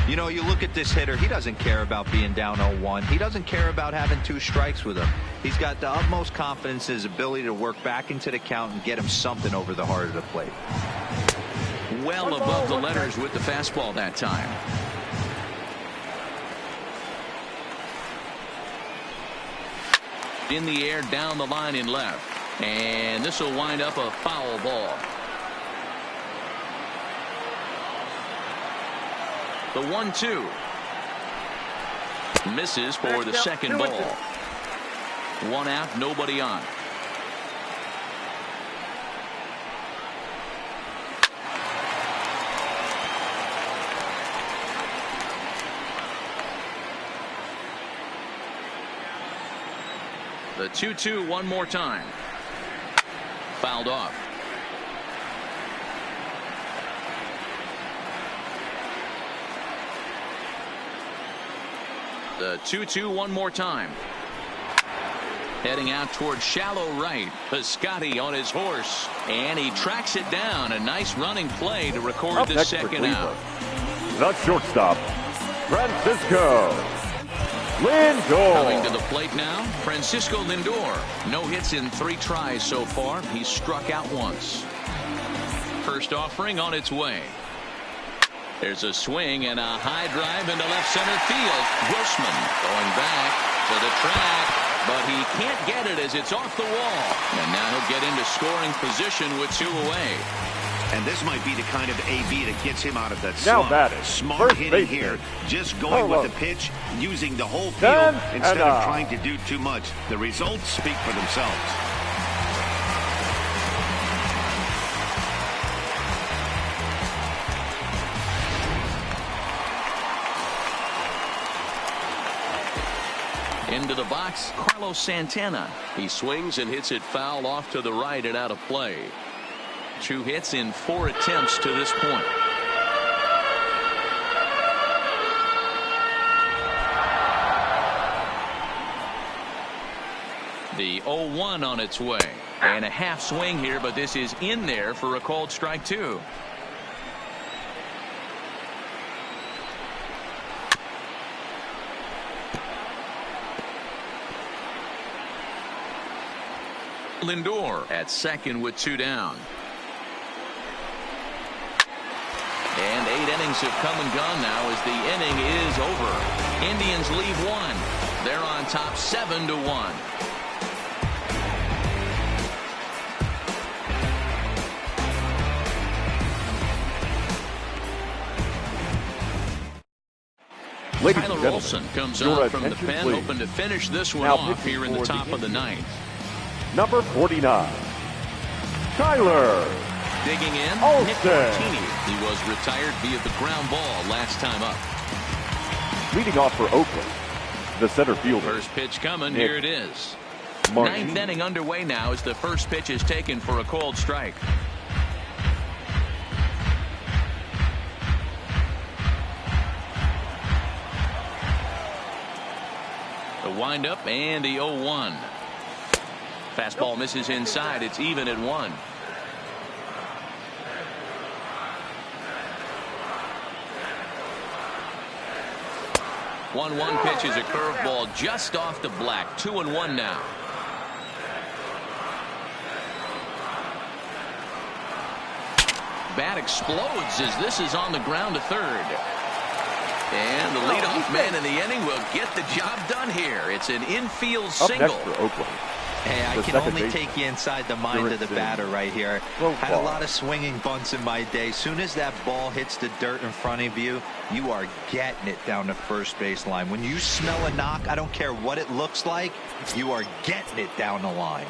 You know, you look at this hitter, he doesn't care about being down 0-1. He doesn't care about having 2 strikes with him. He's got the utmost confidence in his ability to work back into the count and get him something over the heart of the plate. Well above the letters with the fastball that time. In the air, down the line in left. And this will wind up a foul ball. The 1-2. Misses for the second ball. 1 out, nobody on. The 2-2 one more time. Fouled off. The 2-2 one more time. Heading out towards shallow right. Piscotty on his horse. And he tracks it down. A nice running play to record the second out. The shortstop, Francisco Lindor. Coming to the plate now, Francisco Lindor. No hits in 3 tries so far. He's struck out once. First offering on its way. There's a swing and a high drive into left center field. Grossman going back to the track, but he can't get it as it's off the wall. And now he'll get into scoring position with 2 away. And this might be the kind of AB that gets him out of that slump. Smart hitting here. Just going with the pitch, using the whole field instead of trying to do too much. The results speak for themselves. Into the box, Carlos Santana. He swings and hits it foul off to the right and out of play. 2 hits in 4 attempts to this point. The 0-1 on its way. And a half swing here, but this is in there for a called strike 2. Lindor at second with 2 down. And 8 innings have come and gone now as the inning is over. Indians leave 1. They're on top 7-1. Tyler Olson comes on from the pen, hoping to finish this one off here in the top of the 9th. Number 49, Tyler digging in, Olson. Nick Martini. He was retired via the ground ball last time up. Leading off for Oakland, the center fielder. First pitch coming. Here it is. Ninth inning underway now as the first pitch is taken for a called strike. The windup and the 0-1. Fastball misses inside. It's even at 1. One pitch is a curveball just off the black. 2-1 now. Bat explodes as this is on the ground to third. And the leadoff man in the inning will get the job done here. It's an infield single. Up next for Oakland. Hey, I can only take you inside the mind of the batter right here. Had a lot of swinging bunts in my day. Soon as that ball hits the dirt in front of you, you are getting it down the first base line. When you smell a knock, I don't care what it looks like, you are getting it down the line.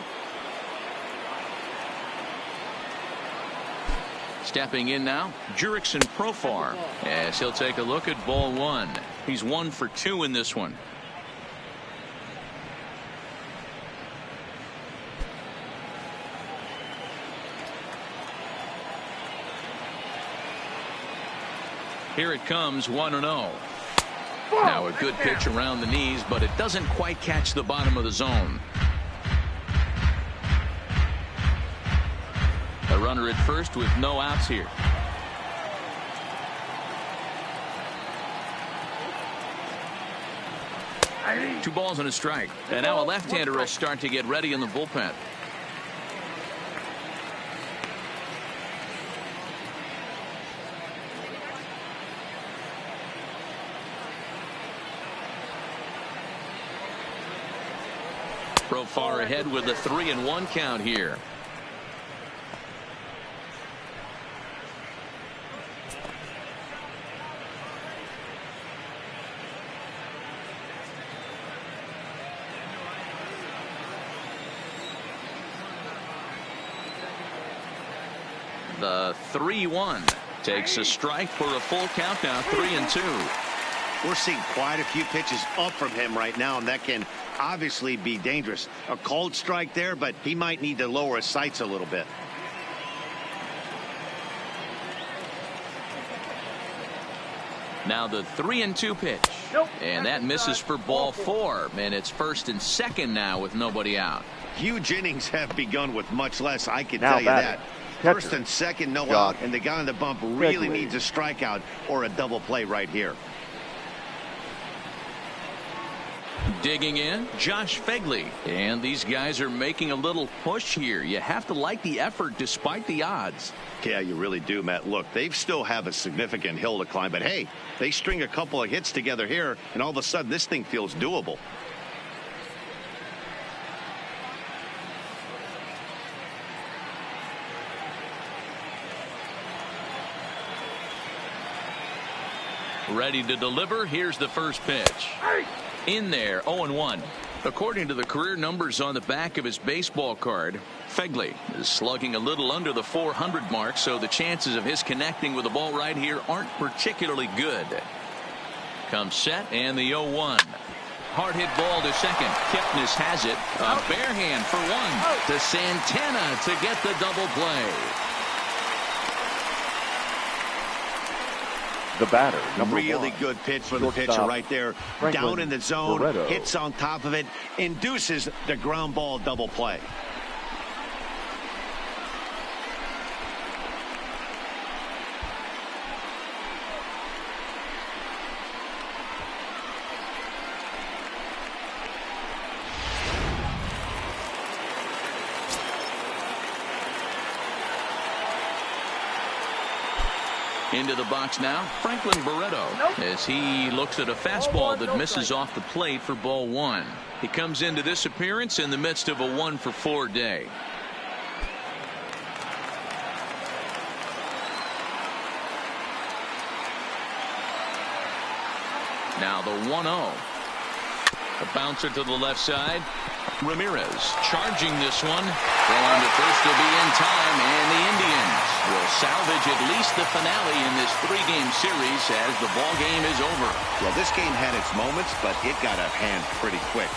Stepping in now, Jurickson Profar, as he'll take a look at ball 1. He's 1 for 2 in this one. Here it comes, 1-0. Now a good pitch around the knees, but it doesn't quite catch the bottom of the zone. A runner at first with no outs here. Two balls and a strike. And now a left-hander will start to get ready in the bullpen. Profar ahead with a 3-1 count here. The 3-1 takes a strike for a full count now, 3-2. We're seeing quite a few pitches up from him right now, and that can obviously be dangerous. A cold strike there, but he might need to lower his sights a little bit. Now the 3-2 pitch. And that misses for ball 4. And it's first and second now with nobody out. Huge innings have begun with much less, I can tell you that. First and second, no out, and the guy on the bump really needs a strikeout or a double play right here. Digging in, Josh Fegley. And these guys are making a little push here. You have to like the effort despite the odds. Yeah, you really do, Matt. Look, they still have a significant hill to climb, but hey, they string a couple of hits together here, and all of a sudden this thing feels doable. Ready to deliver. Here's the first pitch. In there, 0-1. According to the career numbers on the back of his baseball card, Fegley is slugging a little under the 400 mark, so the chances of his connecting with the ball right here aren't particularly good. Comes set, and the 0-1. Hard hit ball to second. Kipnis has it. A bare hand for 1 to Santana to get the double play. The batter, number really 1. Good pitch for the pitcher right there. Down in the zone, hits on top of it, induces the ground ball double play. Into the box now, Franklin Barreto, as he looks at a fastball that misses off the plate for ball 1. He comes into this appearance in the midst of a 1-for-4 day. Now the 1-0. A bouncer to the left side. Ramirez charging this one. Going to first will be in time, and the Indians will salvage at least the finale in this 3-game series as the ball game is over. Well, this game had its moments, but it got out of hand pretty quick.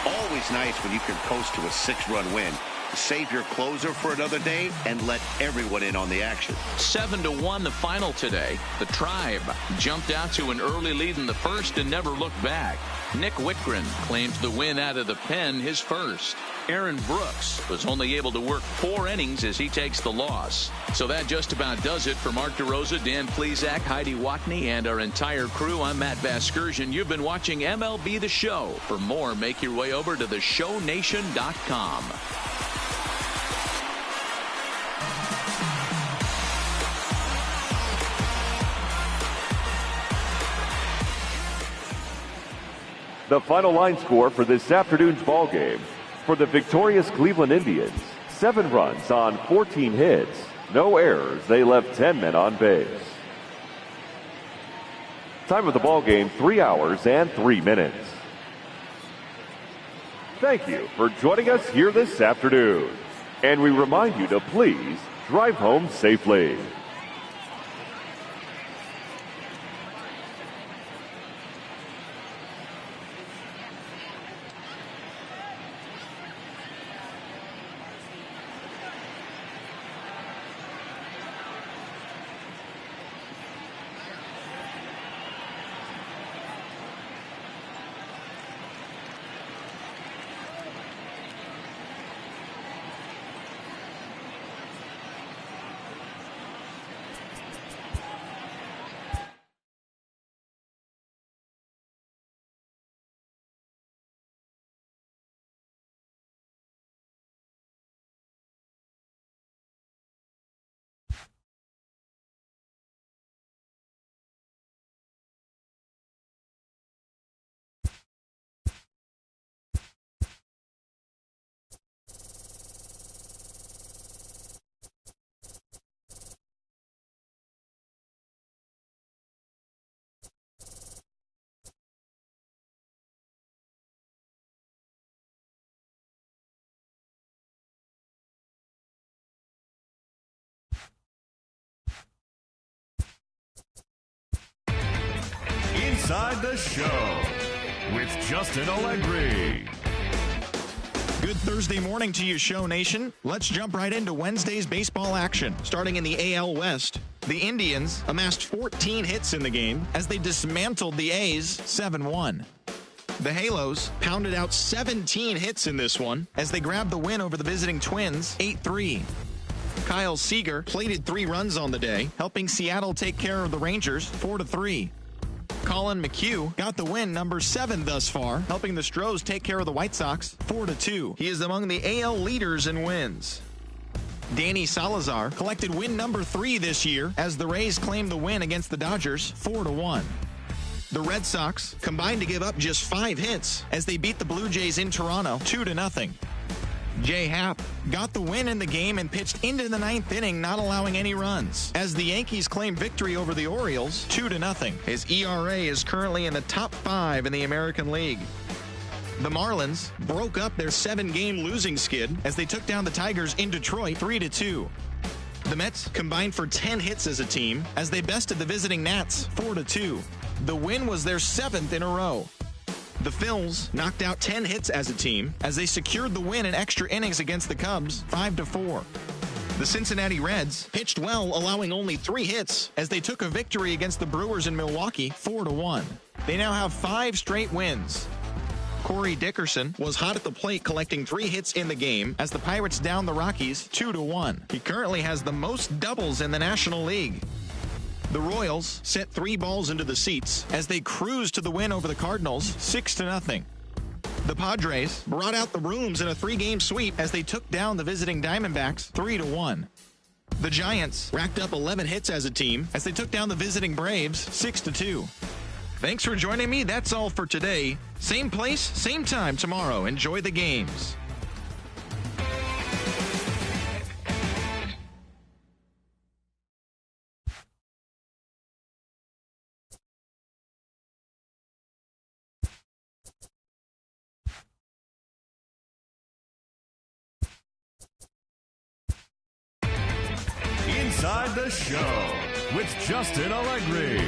Always nice when you can coast to a 6-run win. Save your closer for another day and let everyone in on the action. 7-1 the final today. The Tribe jumped out to an early lead in the first and never looked back. Nick Whitgren claims the win out of the pen, his first. Aaron Brooks was only able to work 4 innings as he takes the loss. So that just about does it for Mark DeRosa, Dan Plesac, Heidi Watney, and our entire crew. I'm Matt Vasgersian. You've been watching MLB The Show. For more, make your way over to theshownation.com. The final line score for this afternoon's ball game: for the victorious Cleveland Indians, 7 runs on 14 hits, no errors. They left 10 men on base. Time of the ball game, 3 hours and 3 minutes. Thank you for joining us here this afternoon, and we remind you to please drive home safely. Inside the Show with Justin Allegri. Good Thursday morning to you, Show Nation. Let's jump right into Wednesday's baseball action. Starting in the AL West, the Indians amassed 14 hits in the game as they dismantled the A's 7-1. The Halos pounded out 17 hits in this one as they grabbed the win over the visiting Twins 8-3. Kyle Seager plated 3 runs on the day, helping Seattle take care of the Rangers 4-3. Colin McHugh got the win, number 7 thus far, helping the Stros take care of the White Sox 4-2. He is among the AL leaders in wins. Danny Salazar collected win number 3 this year as the Rays claimed the win against the Dodgers 4-1. The Red Sox combined to give up just 5 hits as they beat the Blue Jays in Toronto 2-0. Jay Happ got the win in the game and pitched into the 9th inning, not allowing any runs, as the Yankees claimed victory over the Orioles 2-0. His ERA is currently in the top 5 in the American League. The Marlins broke up their 7-game losing skid as they took down the Tigers in Detroit 3-2. The Mets combined for 10 hits as a team as they bested the visiting Nats 4-2. The win was their 7th in a row. The Phils knocked out 10 hits as a team as they secured the win in extra innings against the Cubs 5-4. The Cincinnati Reds pitched well, allowing only 3 hits as they took a victory against the Brewers in Milwaukee 4-1. They now have 5 straight wins. Corey Dickerson was hot at the plate, collecting 3 hits in the game as the Pirates downed the Rockies 2-1. He currently has the most doubles in the National League. The Royals sent 3 balls into the seats as they cruised to the win over the Cardinals 6-0. The Padres brought out the rooms in a 3-game sweep as they took down the visiting Diamondbacks 3-1. The Giants racked up 11 hits as a team as they took down the visiting Braves 6-2. Thanks for joining me. That's all for today. Same place, same time tomorrow. Enjoy the games. Inside the Show with Justin Allegri.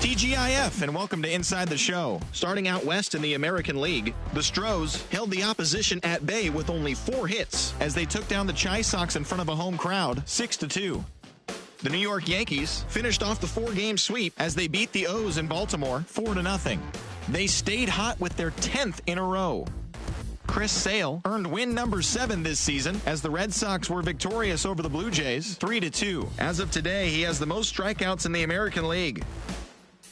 TGIF, and welcome to Inside the Show. Starting out west in the American League, the Stros held the opposition at bay with only 4 hits as they took down the Chi Sox in front of a home crowd 6-2. The New York Yankees finished off the 4-game sweep as they beat the O's in Baltimore 4-0. They stayed hot with their 10th in a row. Chris Sale earned win number 7 this season as the Red Sox were victorious over the Blue Jays 3-2. As of today, he has the most strikeouts in the American League.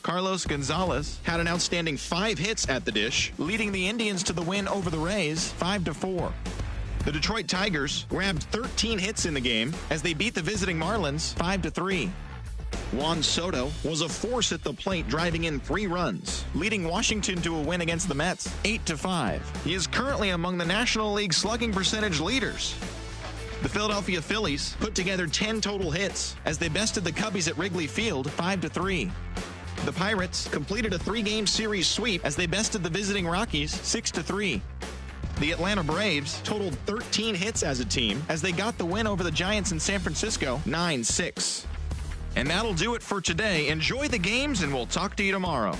Carlos Gonzalez had an outstanding 5 hits at the dish, leading the Indians to the win over the Rays 5-4. The Detroit Tigers grabbed 13 hits in the game as they beat the visiting Marlins 5-3. Juan Soto was a force at the plate, driving in 3 runs, leading Washington to a win against the Mets 8-5. He is currently among the National League slugging percentage leaders. The Philadelphia Phillies put together 10 total hits as they bested the Cubbies at Wrigley Field 5-3. The Pirates completed a 3-game series sweep as they bested the visiting Rockies 6-3. The Atlanta Braves totaled 13 hits as a team as they got the win over the Giants in San Francisco 9-6. And that'll do it for today. Enjoy the games, and we'll talk to you tomorrow.